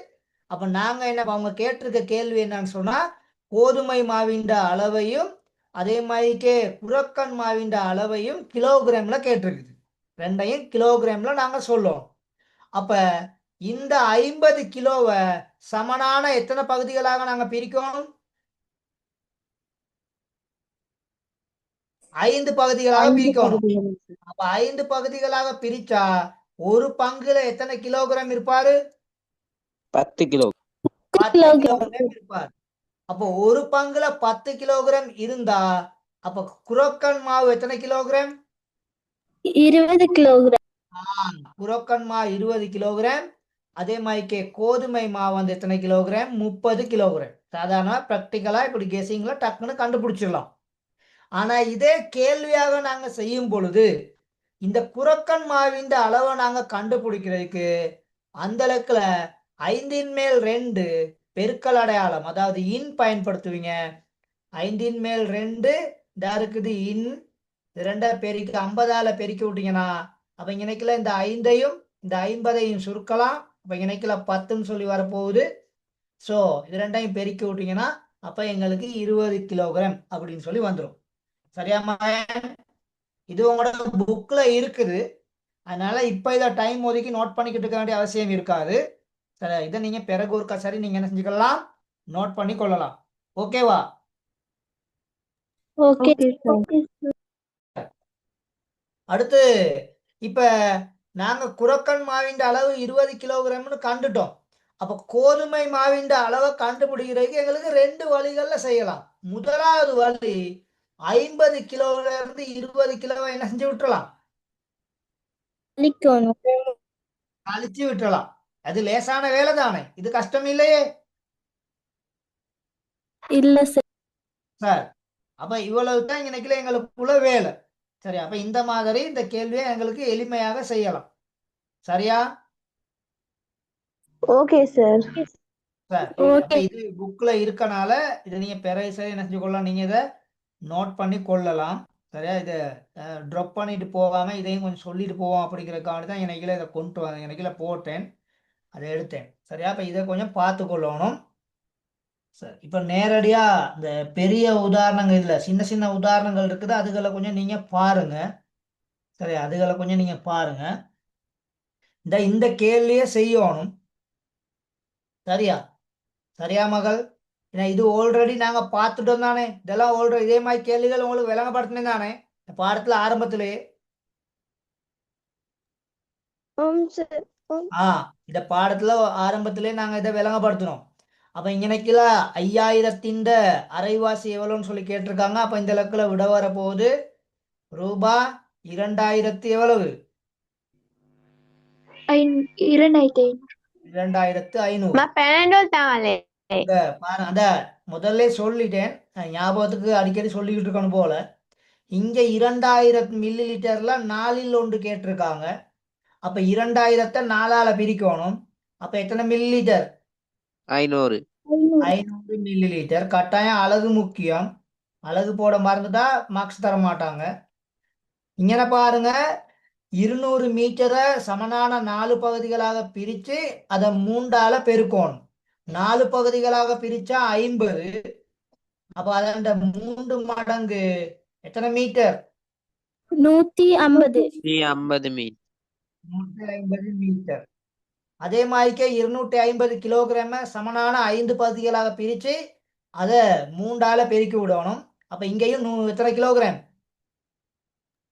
அப்ப நாங்க என்ன, அவங்க கேட்டிருக்க கேள்வி என்னன்னு சொன்னா, கோதுமை மாவின் அளவையும் அதே மாதிரிக்கே குரக்கன் மாவின் அளவையும் கிலோகிராம்ல கேட்டிருக்குது. ரெண்டையும் கிலோகிராம்ல நாங்க சொல்லுவோம். அப்ப இந்த 50 கிலோவை சமனான எத்தனை பகுதிகளாக நாங்க பிரிக்கணும்? 5 பகுதிகளாக பிரிக்கணும். அப்ப 5 பகுதிகளாக பிரிச்சா ஒரு பங்குல எத்தனை கிலோகிராம் இருப்பாரு? 10 கிலோ. 10 கிலோகிராம் இருப்பார். அப்போ ஒரு பங்குல 10 கிலோகிராம் இருந்தா அப்ப குரக்கன் மாவு எத்தனை கிலோகிராம்? 20 கிலோகிராம். குரக்கன் மாவு 20 கிலோகிராம். அதே மாதிரி கோதுமை மாவு வந்து எத்தனை கிலோகிராம்? 30 கிலோகிராம். சாதாரண பிராக்டிக்கலா இப்படி கெஸிங்ல டக்குன்னு கண்டுபிடிச்சிடலாம். ஆனா இதே கேள்வியாக நாங்க செய்யும் பொழுது இந்த குரக்கன் மாவின் அளவை நாங்க கண்டுபிடிக்கிறதுக்கு அந்த இலக்குல 5 மேல் 2 பெருக்கல் அடையாளம், அதாவது இன் பயன்படுத்துவீங்க. 5 மேல் 2 இருக்குது இன். 2 பெருக்கி 50ஆல பெருக்கி விட்டீங்கன்னா அப்ப இங்க இந்த 5ஐயும் இந்த 50ஐயும் சுருக்கலாம். அப்ப இங்க 10ன்னு சொல்லி வரப்போகுது. ஸோ இது ரெண்டையும் பெருக்கி விட்டீங்கன்னா அப்ப எங்களுக்கு 20 கிலோகிராம் அப்படின்னு சொல்லி வந்துடும். சரியாமா? இது உங்களோட புக்ல இருக்குது. அதனால இப்ப இதை டைம் ஒதுக்கி நோட் பண்ணிக்கிட்டு இருக்க வேண்டிய அவசியம் இருக்காது. சரி, இதை நீங்க பிறகு ஒருக்கா சரி நீங்க என்ன செஞ்சுக்கலாம், நோட் பண்ணி கொள்ளலாம். ஓகேவா? ஓகே. அடுத்து இப்ப நாங்க குரக்கன் மாவின் அளவு 20 கிலோகிராம்னு கண்டுட்டோம். அப்ப கோதுமை மாவின் அளவை கண்டுபிடிக்கிறதுக்கு எங்களுக்கு 2 வழிகள்ல செய்யலாம். முதலாவது வழி 50 கிலோல இருந்து 20 கிலோவை என்ன செஞ்சு விட்டுறலாம், கழிச்சு விட்டுறலாம். அது லேசான வேலை தானே, இது கஷ்டம் இல்லையே இல்ல சார். சார். அப்ப இவ்வளவு தான் இன்னைக்குல எங்களுக்குள்ள வேலை. சரி, அப்ப இந்த மாதிரி இந்த கேள்வியை எங்களுக்கு எளிமையாக செய்யலாம். சரியா? Okay sir. சார் அப்ப ஓகே இது புக்ல இருக்கனால இதை நீங்க பெருசா என்ன செஞ்சு கொள்ளலாம், நீங்க இதை நோட் பண்ணி கொள்ளலாம். சரியா? இதை ட்ராப் பண்ணிட்டு போகாம இதையும் கொஞ்சம் சொல்லிட்டு போவோம் அப்படிங்கிறதுக்காக தான் எனக்குல இதை கொண்டு வந்தேன், எனக்குல போட்டேன், அதை எடுத்தேன். சரியா? அப்ப இதை கொஞ்சம் பார்த்து கொள்ளணும். சரி, இப்ப நேரடியா இந்த பெரிய உதாரணங்கள் இல்ல, சின்ன சின்ன உதாரணங்கள் இருக்குது, அதுகளை கொஞ்சம் நீங்க பாருங்க. சரி, அதுகளை கொஞ்சம் நீங்க பாருங்க. இந்த கேள்வியே செய்யணும். சரியா? சரியா மகள்? ஏன்னா இது ஆல்ரெடி நாங்க பார்த்துட்டோம் தானே, இதெல்லாம் ஆல்ரெடி இதே மாதிரி கேள்விகள் உங்களுக்கு விளங்கப்படுத்தினேன் தானே இந்த பாடத்துல ஆரம்பத்திலேயே. சார் இந்த பாடத்துல ஆரம்பத்திலே நாங்க இதை விளங்கப்படுத்தினோம். அப்ப இன்னைக்குல 5000 அரைவாசி எவ்வளோன்னு சொல்லி கேட்டிருக்காங்க. அப்ப இந்த இலக்குல விட வர போகுது ரூபா 2000 எவ்வளவு? 2500. 2500. பாருங்க, அந்த முதல்ல சொல்லிட்டேன், ஞாபகத்துக்கு அடிக்கடி சொல்லிக்கிட்டு இருக்கணும் போல. இங்க 2000 மில்லி லிட்டர்ல 4ல் 1 கேட்டிருக்காங்க. அப்ப 2000 4ஆல பிரிக்கணும். அப்ப எத்தனை மில்லி லிட்டர்? 500. 500 milli litre. கட்டாயம் அலகு முக்கியம், அலகு போட மறந்துட்டா மார்க்ஸ் தர மாட்டாங்க. இங்கே பாருங்க, 200 மீட்டரை சமனான 4 பகுதிகளாக பிரித்து அதை 3ஆல பெருக்கணும். 4 பகுதிகளாக பிரிச்சா 50. அப்ப அதோட 3 மடங்கு எத்தனை மீட்டர்? 150. 150 மீன். 150 மீட்டர். அதே மாதிரிக்கே 250 கிலோகிராம சமனான 5 பகுதிகளாக பிரித்து அதை 3ஆல பெருக்கி விடணும். அப்ப இங்கேயும் எத்தனை கிலோகிராம்?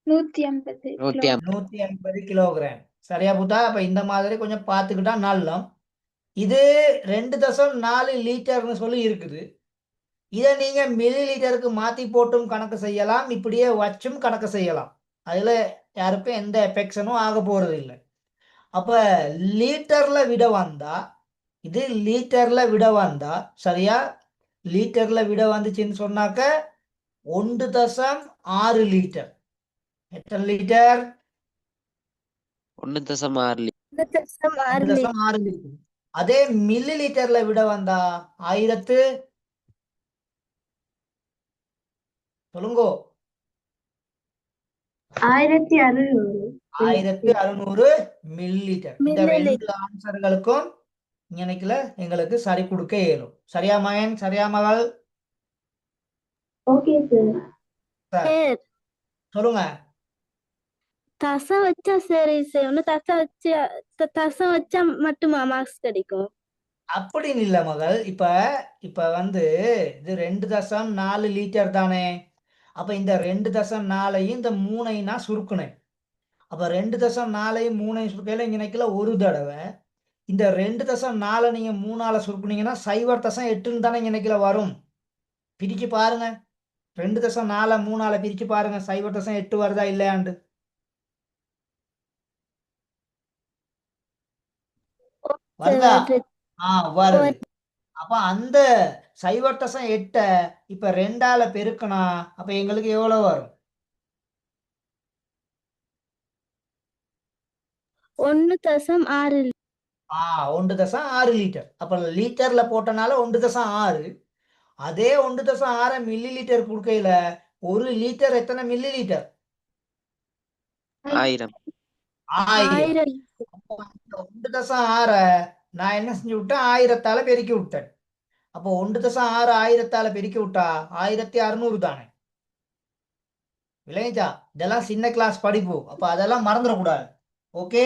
150. 150 கிலோகிராம். சரியா புத்தா? அப்ப இந்த மாதிரி கொஞ்சம் பார்த்துக்கிட்டா நல்லம். இது 2.4 லிட்டர்னு சொல்லி இருக்குது. இதை நீங்க மில்லி லிட்டருக்கு மாத்தி போட்டும் கணக்கு செய்யலாம், இப்படியே வச்சும் கணக்கு செய்யலாம். அதுல யாருக்கும் எந்த எஃபெக்ஷனும் ஆக போறது இல்லை. அப்ப லிட்டர்ல விட வந்தா, இது லிட்டர்ல விட வந்தா, சரியா? லிட்டர்ல விட வந்துச்சுன்னு சொன்னாக்க 1.6 லிட்டர். எத்தனை லிட்டர்? 1.6 லிட்டர். 1.6 லிட்டர். அதே மில்லி லிட்டர்ல விட வந்தா 1000 சொல்லுங்கோ. 1600 மில்லி லிட்டர். இந்த ரெண்டு ஆன்சர்களுக்கும் இன்னைக்குல எங்களுக்கு சரி கொடுக்க இயலும். சரியா மகன்? சரியா மகள்? Okay sir. சொல்லுங்க. தசம் வச்சா சரி சார். ஒன்னும் தசம் வச்சா மட்டுமா மார்க்ஸ் கிடைக்கும்? அப்படின்னு இல்ல மகள். இப்ப வந்து இது 2.4 லிட்டர் தானே. அப்ப இந்த 2.4ஐயும் இந்த 3ஐயும் நான் சுருக்குனேன். அப்ப 2.4ஐயும் 3ஐயும் சுருக்கையில இன்னைக்குல ஒரு தடவை இந்த 2.4 நீங்க 3ஆல சுருக்குனீங்கன்னா 0.8 தானே இன்னைக்குல வரும். பிரிச்சு பாருங்க, 2.4 3ஆல பிரிச்சு பாருங்க, 0.8 வருதா இல்லையாண்டு. வருதா? வருது. அப்ப அந்த 0.8 இப்ப 2ஆல பெருக்கனா அப்ப எங்களுக்கு எவ்வளவு வரும்? 1.6. 1.6 லிட்டர். அப்ப லிட்டர்ல போட்டனால 1.6. அதே 1.6 மில்லி லிட்டர் கொடுக்கையில 1 லிட்டர் எத்தனை மில்லி லிட்டர்? 1000. 1000. 1.6 நான் என்ன செஞ்சு விட்டேன்? 1000ஆல பெருக்கி விட்டேன். அப்போ 1.6 1000ஆல பெருக்கி விட்டா 1600 தானே. விளைஞ்சா? இதெல்லாம் சின்ன கிளாஸ் படிப்பு, அப்ப அதெல்லாம் மறந்துடக்கூடாது. ஓகே?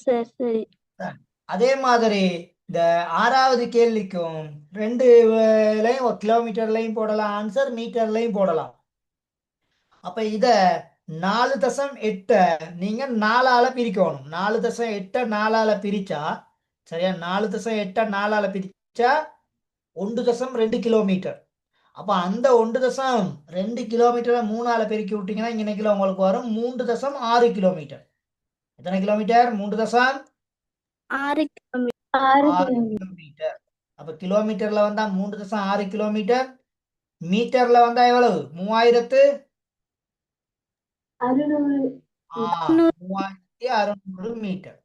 சரி சரி. அதே மாதிரி இந்த 6வது கேள்விக்கும் 2 கிலோமீட்டர்லையும் போடலாம் ஆன்சர், மீட்டர்லையும் போடலாம். அப்ப இத 4.8 நீங்க 4ஆல பிரிக்கணும். 4.8 4ஆல பிரிச்சா, சரியா? 4.8 4ஆல பிரிச்சா 1.2 கிலோமீட்டர். அப்ப அந்த 1.2 கிலோமீட்டரை 3ஆல பெருக்கி விட்டீங்கன்னா இன்னைக்குல உங்களுக்கு வரும் 3.6 கிலோமீட்டர். எத்தனை கிலோமீட்டர்? 3.6 கிலோமீட்டர். அப்ப கிலோமீட்டர்ல வந்தா 3.6 கிலோமீட்டர். மீட்டர்ல வந்தா எவ்வளவு? 3600 மீட்டர்.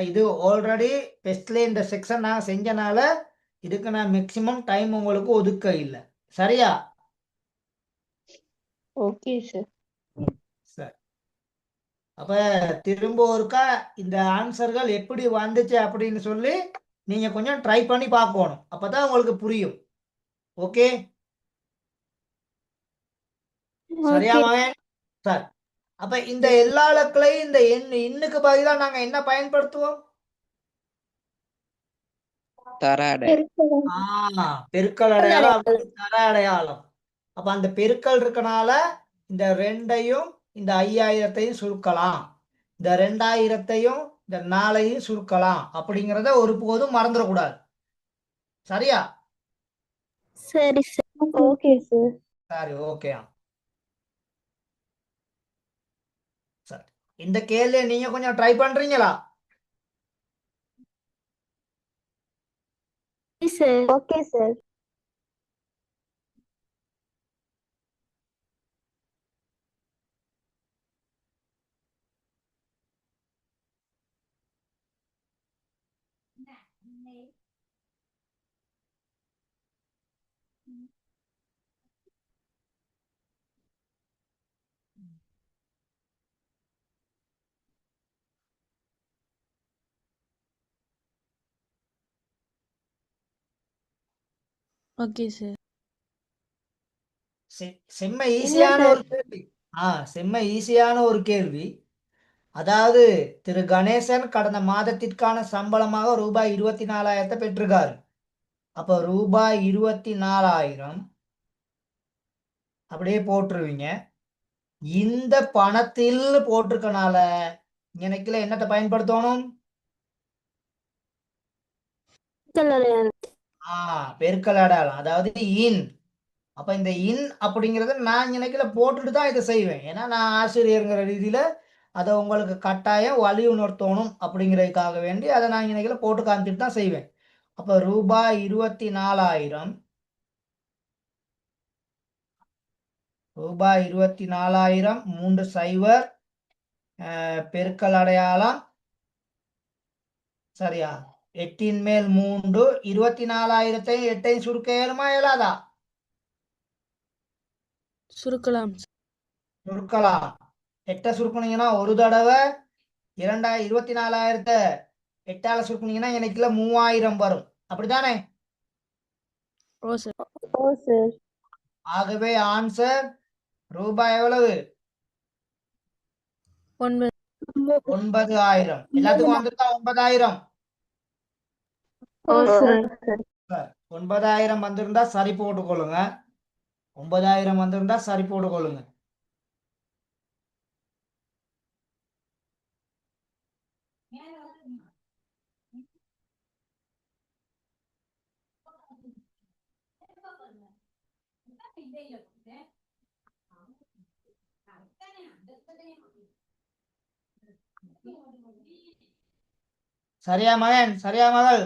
இது ஆல்ரெடி டெஸ்ட்ல இந்த செக்ஷன் நான் செஞ்சனால இதுக்கு நான் மேக்சிமம் டைம் உங்களுக்கு ஒதுக்க இல்லை. சரியா? Okay sir. சரி. அப்ப திரும்ப ஒருக்கா இந்த ஆன்சர்கள் எப்படி வந்துச்சு அப்படின்னு சொல்லி நீங்க கொஞ்சம் ட்ரை பண்ணி பார்க்கணும். அப்பதான் உங்களுக்கு புரியும். ஓகே, சரியா மகன்? சரி. அப்ப இந்த எல்லா இலக்களையும் இந்த இன்னுக்கு பதிலா நாங்க என்ன பயன்படுத்துவோம்? தராடை. பெருக்கல் அடையாளம் அல்லது தர அடையாளம். அப்ப அந்த பெருக்கல் இருக்கனால இந்த 2ஐயும் இந்த 5000ஐயும் சுருக்கலாம், இந்த 2000ஐயும் இந்த 4ஐயும் சுருக்கலாம். அப்படிங்கிறத ஒருபோதும் மறந்துடக்கூடாது. சரியா? சரி சார். Okay sir. சரி, ஓகே. சரி, இந்த கேள்வியை நீங்க கொஞ்சம் ட்ரை பண்றீங்களா? Sir. Okay sir. Okay sir. செம்ம ஈஸியான ஒரு கேள்வி. செம்ம ஈஸியான ஒரு கேள்வி. அதாவது திரு கணேசன் கடந்த மாதத்திற்கான சம்பளமாக ரூபாய் 24,000 பெற்றிருக்காரு. அப்ப ரூபாய் 24,000 அப்படியே போட்டுருவீங்க. இந்த பணத்தில் போட்டிருக்கனால எனக்கு என்னத்தை பயன்படுத்தணும்? பெருக்கல் அடையாளம், அதாவது இன். அப்ப இந்த இன் அப்படிங்கறத நான் நினைக்கல போட்டுட்டு தான் இதை செய்வேன். ஏன்னா நான் ஆசிரியருங்கிற ரீதியில அதை உங்களுக்கு கட்டாயம் வழி உணர்த்தணும் அப்படிங்கிறதுக்காக வேண்டி அதை நான் நினைக்கல போட்டு காமிச்சிட்டு தான் செய்வேன். அப்ப ரூபாய் 24,000 ரூபாய் 24,000 3 0 பெருக்கல் அடையாளம். சரியா? 8 மேல் 3 24,000 8 சுருக்க இயலுமா இயலாதா? சுருக்கலாம். சுருக்கலாம். 8 சுருக்குனீங்கன்னா ஒரு தடவை, 24,000 8ஆல சுருக்குனீங்கன்னா எனக்கு 3000 வரும். அப்படித்தானே? ஓ சார். ஓ சார். ஆகவே ஆன்சர் ரூபாய் எவ்வளவு? 9. 9,000. எல்லாத்துக்கும் வந்திருக்கா 9,000? ஓ சார். 9,000 வந்திருந்தா சரி போட்டுக்கொள்ளுங்க. 9,000 வந்திருந்தா சரி போட்டுக்கொள்ளுங்க. சரியா மகன்? சரியா மகள்?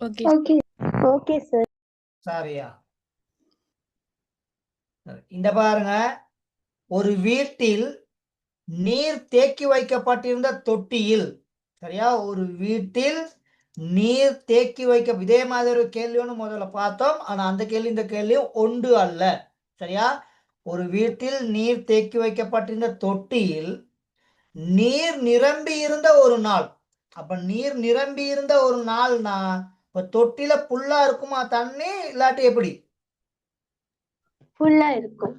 ஓகே. ஓகே. Okay sir. சரியா? இந்த பாருங்க, ஒரு வீட்டில் நீர் தேக்கி வைக்கப்பட்டிருந்த தொட்டியில், சரியா, ஒரு வீட்டில் நீர் தேக்கி வைக்க இதே மாதிரி ஒரு கேள்வி ஒன்று முதல்ல பார்த்தோம். ஆனா அந்த கேள்வி இந்த கேள்வியும் ஒன்று அல்ல. சரியா? ஒரு வீட்டில் நீர் தேக்கி வைக்கப்பட்டிருந்த தொட்டியில் நீர் நிரம்பி இருந்த ஒரு நாள். அப்ப நீர் நிரம்பி இருந்த ஒரு நாள்னா இப்ப தொட்டில புல்லா இருக்குமா தண்ணி, இல்லாட்டி எப்படி? ஃபுல்லா இருக்கும்.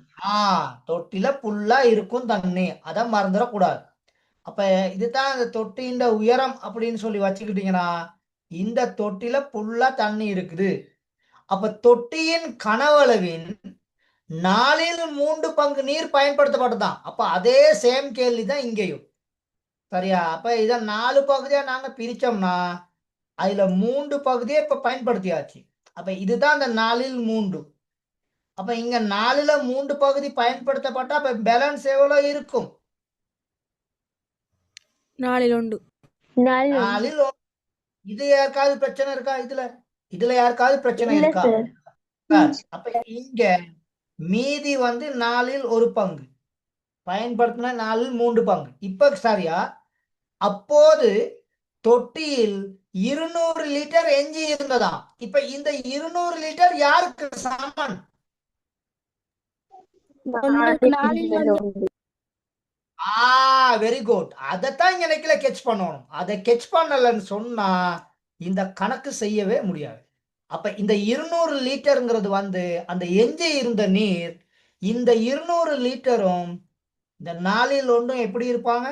தொட்டில புல்லா இருக்கும் தண்ணி. அதை மறந்துடக்கூடாது. அப்ப இதுதான் அந்த தொட்டியின் உயரம் அப்படின்னு சொல்லி வச்சுக்கிட்டீங்கன்னா இந்த தொட்டில புல்லா தண்ணி இருக்குது. அப்ப தொட்டியின் கனவளவின் 4/3 பங்கு நீர் பயன்படுத்தப்பட்டதான். அப்ப அதே சேம் கேள்விதான் இங்கேயும். சரியா? அப்ப இதை 4 பகுதியா நாங்க பிரிச்சோம்னா அதுல 3 பகுதியை இப்ப பயன்படுத்தியாச்சு. அப்ப இதுதான் அந்த 4/3. அப்ப இங்க 4/3 பகுதி பயன்படுத்தப்பட்டா அப்ப பேலன்ஸ் எவ்வளவு இருக்கும்? 4/1. 4/1. இது யாருக்காவது பிரச்சனை இருக்கா? இதுல யாருக்காவது பிரச்சனை இல்ல இருக்கா? சார். அப்ப இங்க மீதி 4/1 பங்கு பயன்படுத்தின 4/3 பங்கு. இப்ப சரியா? அப்போது தொட்டியில் 200 லிட்டர் எஞ்சி இருந்ததாம். இப்ப இந்த 200 லிட்டர் யாருக்கு சமன்? நாலில் ஒன்று. Very good. அதைத்தான் இங்க நெக்கில கெட்ச் பண்ணணும். அதை கெட்ச் பண்ணலன்னு சொன்னா இந்த கணக்கு செய்யவே முடியாது. அப்ப இந்த 200 லிட்டருங்கிறது வந்து அந்த எஞ்சி இருந்த நீர். இந்த 200 லிட்டரும் இந்த 4ல் ஒன்றும் எப்படி இருப்பாங்க?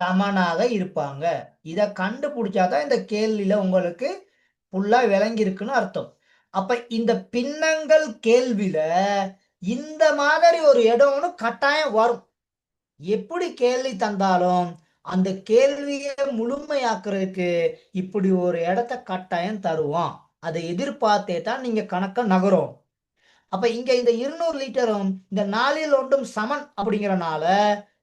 சமனாக இருப்பாங்க. இத கண்டுபிடிச்சாதான் இந்த கேள்வியில உங்களுக்கு ஃபுல்லா விளங்கி இருக்குன்னு அர்த்தம். அப்ப இந்த பின்னங்கள் கேள்வியில இந்த மாதிரி ஒரு இடம்னு கட்டாயம் வரும். எப்படி கேள்வி தந்தாலும் அந்த கேள்வியை முழுமையாக்குறதுக்கு இப்படி ஒரு இடத்த கட்டாயம் தருவான். அதை எதிர்பார்த்தே தான் நீங்க கணக்க நகரும். அப்ப இங்க இந்த 200 லிட்டரும் இந்த 4ல் ஒன்றும் சமன் அப்படிங்கறனால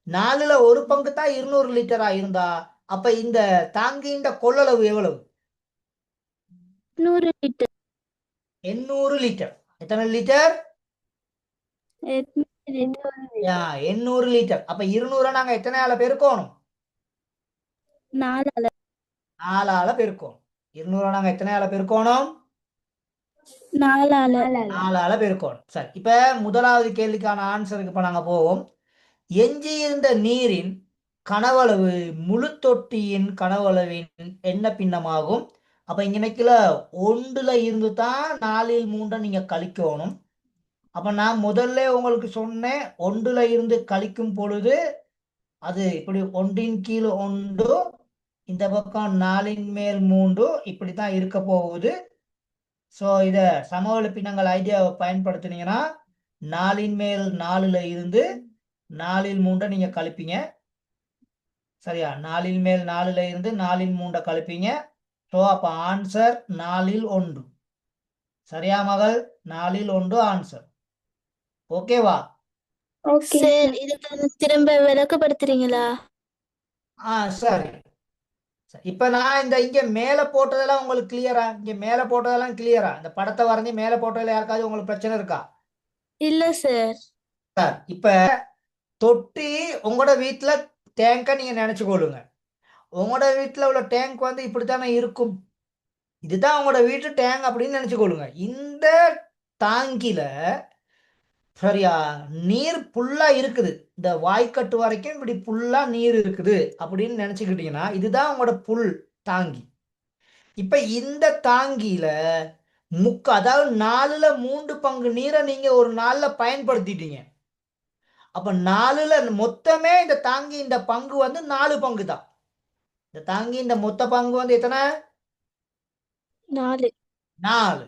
4ல் ஒரு பங்கு தான் 200 லிட்டரா இருந்தா அப்ப இந்த தாங்கின்ற கொள்ளளவு எவ்வளவு? 100 லிட்டர். 800 லிட்டர். எத்தனை லிட்டர்? 800 லிட்டர். அப்ப 200 நாங்க எத்தனையால பெருக்கணும்? 4ஆல. 4ஆல பெருக்கணும். 200 நாங்க எத்தனையால பெருக்கணும்? 4ஆல பெருக்கணும். சரி, இப்ப முதலாவது கேள்விக்கான ஆன்சருக்கு இப்ப நாங்க போவோம். எஞ்சியிருந்த நீரின் கனவளவு முழு தொட்டியின் கனவளவின் என்ன பின்னமாகும்? அப்ப இங்க நினைக்கல 1ல இருந்து தான் 4ல் 3 நீங்க கழிக்கணும். அப்ப நான் முதல்ல உங்களுக்கு சொன்னேன் 1ல இருந்து கழிக்கும் பொழுது அது இப்படி 1ன் கீழ் 1 இந்த பக்கம் 4ன் மேல் 3 இப்படித்தான் இருக்க போகுது. சோ இத சமவெளி பின்னங்கள் ஐடியாவை பயன்படுத்தினீங்கன்னா 4ன் மேல் 4ல இருந்து 4ல் 3 நீங்க கழிப்பீங்க. சரியா? 4ல் மேல் 4ல இருந்து 4ல் 3 கழிப்பீங்க. சோ அப்ப ஆன்சர் 4ல் 1. சரியா மகள்? 4ல் 1 ஆன்சர். ஓகேவா? சார் இதுக்கு திரும்ப விளக்கப்படுத்துறீங்களா? சரி. இப்ப நான் இந்த இங்க மேல போட்டதெல்லாம் உங்களுக்கு கிளியரா? இங்க மேல போட்டதெல்லாம் கிளியரா? இந்த படத்தை வரைஞ்சி மேல போட்டதுல யாருக்காவது உங்களுக்கு பிரச்சனை இருக்கா? இல்ல சார். இப்ப தொட்டி உங்களோட வீட்டுல டேங்க நீங்க நினைச்சுக்கொள்ளுங்க. உங்களோட வீட்டுல உள்ள டேங்க் வந்து இப்படித்தானே இருக்கும். இதுதான் உங்களோட வீட்டு டேங்க் அப்படின்னு நினைச்சுக்கொள்ளுங்க. இந்த தாங்கில சரியா நீர் புல்லா இருக்குது. இந்த வாய்க்கட்டு வரைக்கும் இப்படி புல்லா நீர் இருக்குது அப்படின்னு நினைச்சுக்கிட்டீங்கன்னா இதுதான் உங்களோட புல் தாங்கி. இப்ப இந்த தாங்கியில அதாவது 4ல் 3 பங்கு நீரை நீங்க ஒரு நாள்ல பயன்படுத்திட்டீங்க. அப்ப 4ல் மொத்தமே இந்த தாங்கி இந்த பங்கு வந்து 4 பங்கு தான். இந்த தாங்கி இந்த மொத்த பங்கு வந்து எத்தனை? 4. 4.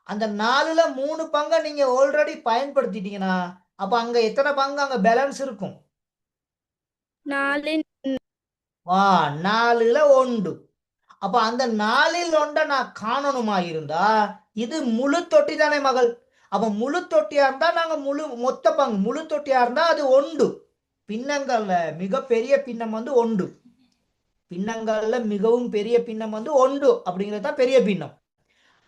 அந்த 4ல் 3 பங்கை நீங்க ஆல்ரெடி பயன்படுத்திட்டீங்கன்னா அப்ப அங்க எத்தனை பங்கு அங்க பேலன்ஸ் இருக்கும்? 4. 4ல் 1. அப்ப அந்த 4ல் 1 நான் காணணுமா இருந்தா இது முழு தொட்டி தானே மகள்? அப்ப முழு தொட்டியா இருந்தா நாங்க மொத்த பங்கு முழு தொட்டியா இருந்தா அது 1. பின்னங்கள்ல மிகப்பெரிய பின்னம் வந்து 1. பின்னங்கள்ல மிகவும் பெரிய பின்னம் வந்து 1 அப்படிங்கிறது தான் பெரிய பின்னம்.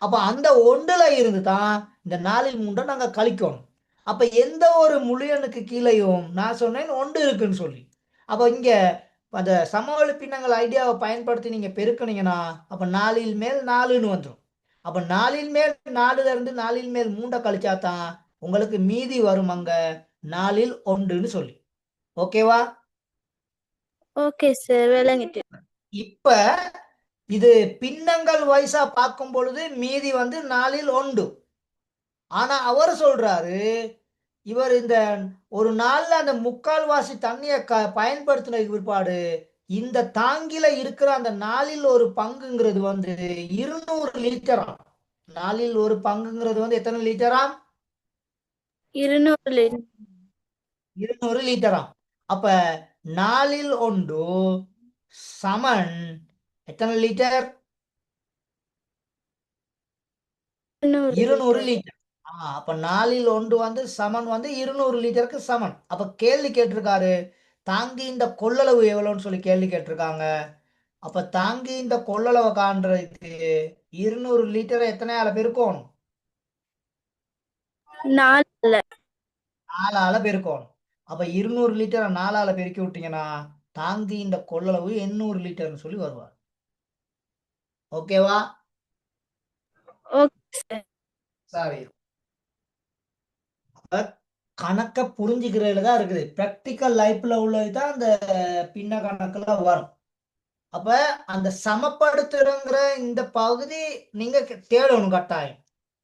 அப்ப அந்த 1ல இருந்து தான் இந்த 4ல் 3 நாங்க கழிக்கணும். அப்ப எந்த ஒரு முழு எண்ணுக்கு கீழையும் நான் சொன்னேன் 1 இருக்குன்னு சொல்லி. அப்ப இங்க அந்த சமவெளி பின்னங்கள் ஐடியாவை பயன்படுத்தி நீங்க பெருக்குனீங்கன்னா அப்ப 4ல் மேல் 4ன்னு வந்துடும். அப்ப 4ல் மேல் 4ல இருந்து 4ல் மேல் 3 கழிச்சா தான் உங்களுக்கு மீதி வரும் அங்க 4ல் 1ன்னு சொல்லி. ஓகேவா? ஓகே சார், விளங்கிட்டு. இப்ப இது பின்னங்கள் வைஸா பார்க்கும் பொழுது மீதி வந்து 4ல் 1. ஆனா அவர் சொல்றாரு இவர் இந்த ஒரு நாள்ல அந்த 3/4 தண்ணியை பயன்படுத்தின பிற்பாடு இந்த தாங்கில இருக்கிற அந்த 4ல் ஒரு பங்குங்கிறது வந்து 200 லிட்டராம். 4ல் ஒரு பங்குங்கிறது வந்து எத்தனை லிட்டராம்? 200 லிட்டர். 200 லிட்டராம். அப்ப 4ல் 1 சமன் எத்தனை லிட்டர்? 200 லிட்டர். அப்ப 4ல் 1 வந்து சமன் வந்து 200 லிட்டருக்கு சமன். அப்ப கேள்வி கேட்டிருக்காரு தாங்கி இந்த கொள்ளளவு எவ்வளவுன்னு சொல்லி கேள்வி கேட்டிருக்காங்க. அப்ப தாங்கி இந்த கொள்ளளவை காண்றதுக்கு 200 லிட்டரை எத்தனையால பெருக்கணும்? 4. 4ஆல பெருக்கணும். அப்ப 200 லிட்டரை 4ஆல பெருக்கி விட்டீங்கன்னா தாங்கின்ற கொள்ளளவு 800 லிட்டர்னு சொல்லி வருவார். ஓகேவா? Okay sir. சரி. அப்ப கணக்க புரிஞ்சுக்கிறதுல தான் இருக்குது. பிராக்டிக்கல் லைஃப்ல உள்ளது தான் அந்த பின்ன கணக்குல வரும். அப்ப அந்த சமப்படுத்துறங்கிற இந்த பகுதி நீங்க தேடணும் கட்டாயம்.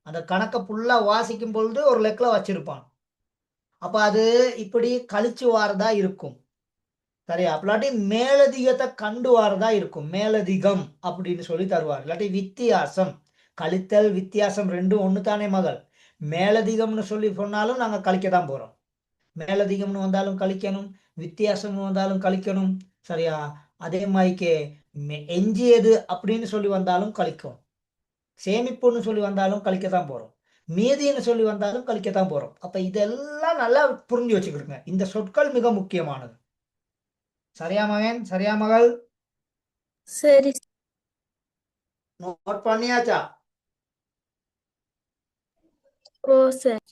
அந்த கணக்கை ஃபுல்லா வாசிக்கும் பொழுது ஒரு லெக்கில் வச்சிருப்பான். அப்ப அது இப்படி கழிச்சு வாரதா இருக்கும். சரியா? இல்லாட்டி மேலதிகத்தை கண்டு வாரதா இருக்கும். மேலதிகம் அப்படின்னு சொல்லி தருவார். இல்லாட்டி வித்தியாசம், கழித்தல் வித்தியாசம் ரெண்டும் ஒன்று தானே மகள். மேலதிகம்னு சொல்லி சொன்னாலும் நாங்கள் கழிக்க தான் போறோம். மேலதிகம்னு வந்தாலும் கழிக்கணும், வித்தியாசம்னு வந்தாலும் கழிக்கணும். சரியா? அதே மாதிரிக்கே எஞ்சியது அப்படின்னு சொல்லி வந்தாலும் கழிக்கும். சேமிப்புன்னு சொல்லி வந்தாலும் கழிக்கத்தான் போறோம். மீதின்னு சொல்லி வந்தாலும் கழிக்கத்தான் போறோம். அப்ப இதெல்லாம் நல்லா புரிஞ்சு வச்சுக்கிடுங்க. இந்த சொற்கள் மிக முக்கியமானது. சரியா மகன்? சரியா மகள்? சரி நோட் பண்ணியாச்சா? ஓ சார்.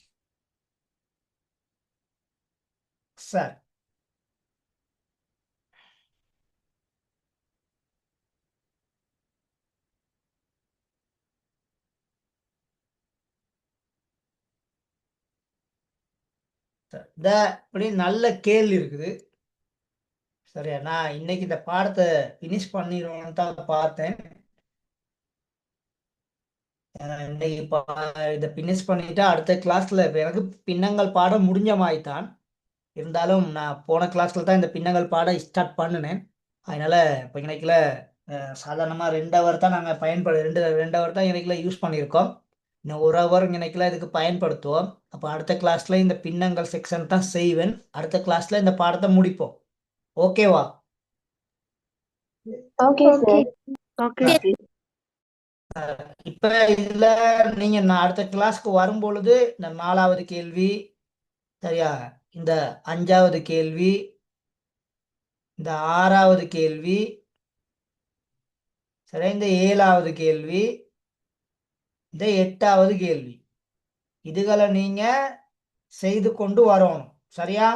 சரி. இந்த இப்படி நல்ல கேள்வி இருக்குது. சரியா? நான் இன்னைக்கு இந்த பாடத்தை பினிஷ் பண்ணிடுவோம்னு தான் பார்த்தேன். இன்னைக்கு இதை பினிஷ் பண்ணிட்டா அடுத்த கிளாஸ்ல எனக்கு பின்னங்கள் பாடம் முடிஞ்ச மாதிரி தான். இருந்தாலும் நான் போன கிளாஸ்ல தான் இந்த பின்னங்கள் பாடம் ஸ்டார்ட் பண்ணினேன். அதனால இப்போ இன்னைக்குல சாதாரணமாக 2 ஹவர் தான் நாங்கள் ரெண்டு ஹவர் தான் இன்னைக்குல யூஸ் பண்ணியிருக்கோம். இன்னும் 1 ஹவர் இன்னைக்குல இதுக்கு பயன்படுத்துவோம். அப்போ அடுத்த கிளாஸ்ல இந்த பின்னங்கள் செக்ஷன் தான் செய்வேன். அடுத்த கிளாஸ்ல இந்த பாடத்தை முடிப்போம். ஓகேவா? Okay sir. ஓகே. இப்ப இதுல நீங்க நான் அடுத்த கிளாஸ்க்கு வரும் பொழுது இந்த 4வது கேள்வி, சரியா, இந்த 5வது கேள்வி, இந்த 6வது கேள்வி, சரியா, இந்த 7வது கேள்வி, இந்த 8வது கேள்வி, இதுகளை நீங்க செய்து கொண்டு வரணும். சரியா?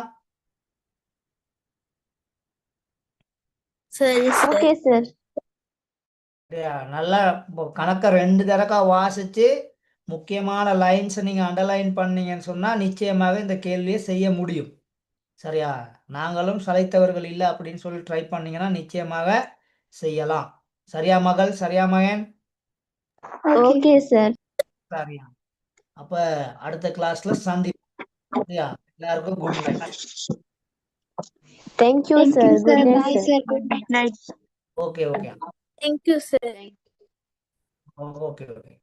சரி சார். Okay sir. சரியா? நல்லா கணக்கை 2 தடவை வாசிச்சு முக்கியமான லைன்ஸ் நீங்க அண்டர்லைன் பண்ணீங்கன்னு சொன்னா நிச்சயமாக இந்த கேள்வியை செய்ய முடியும். சரியா? நாங்களும் சளைத்தவர்கள் இல்லை அப்படின்னு சொல்லி ட்ரை பண்ணீங்கன்னா நிச்சயமாக செய்யலாம். சரியா மகள்? சரியா மகன்? Okay sir. சரியா? அப்ப அடுத்த கிளாஸ்ல சந்திப்போம். சரியா? எல்லாருக்கும் good night. Thank you sir. Good night sir. Good night. Okay okay thank you sir. Okay okay.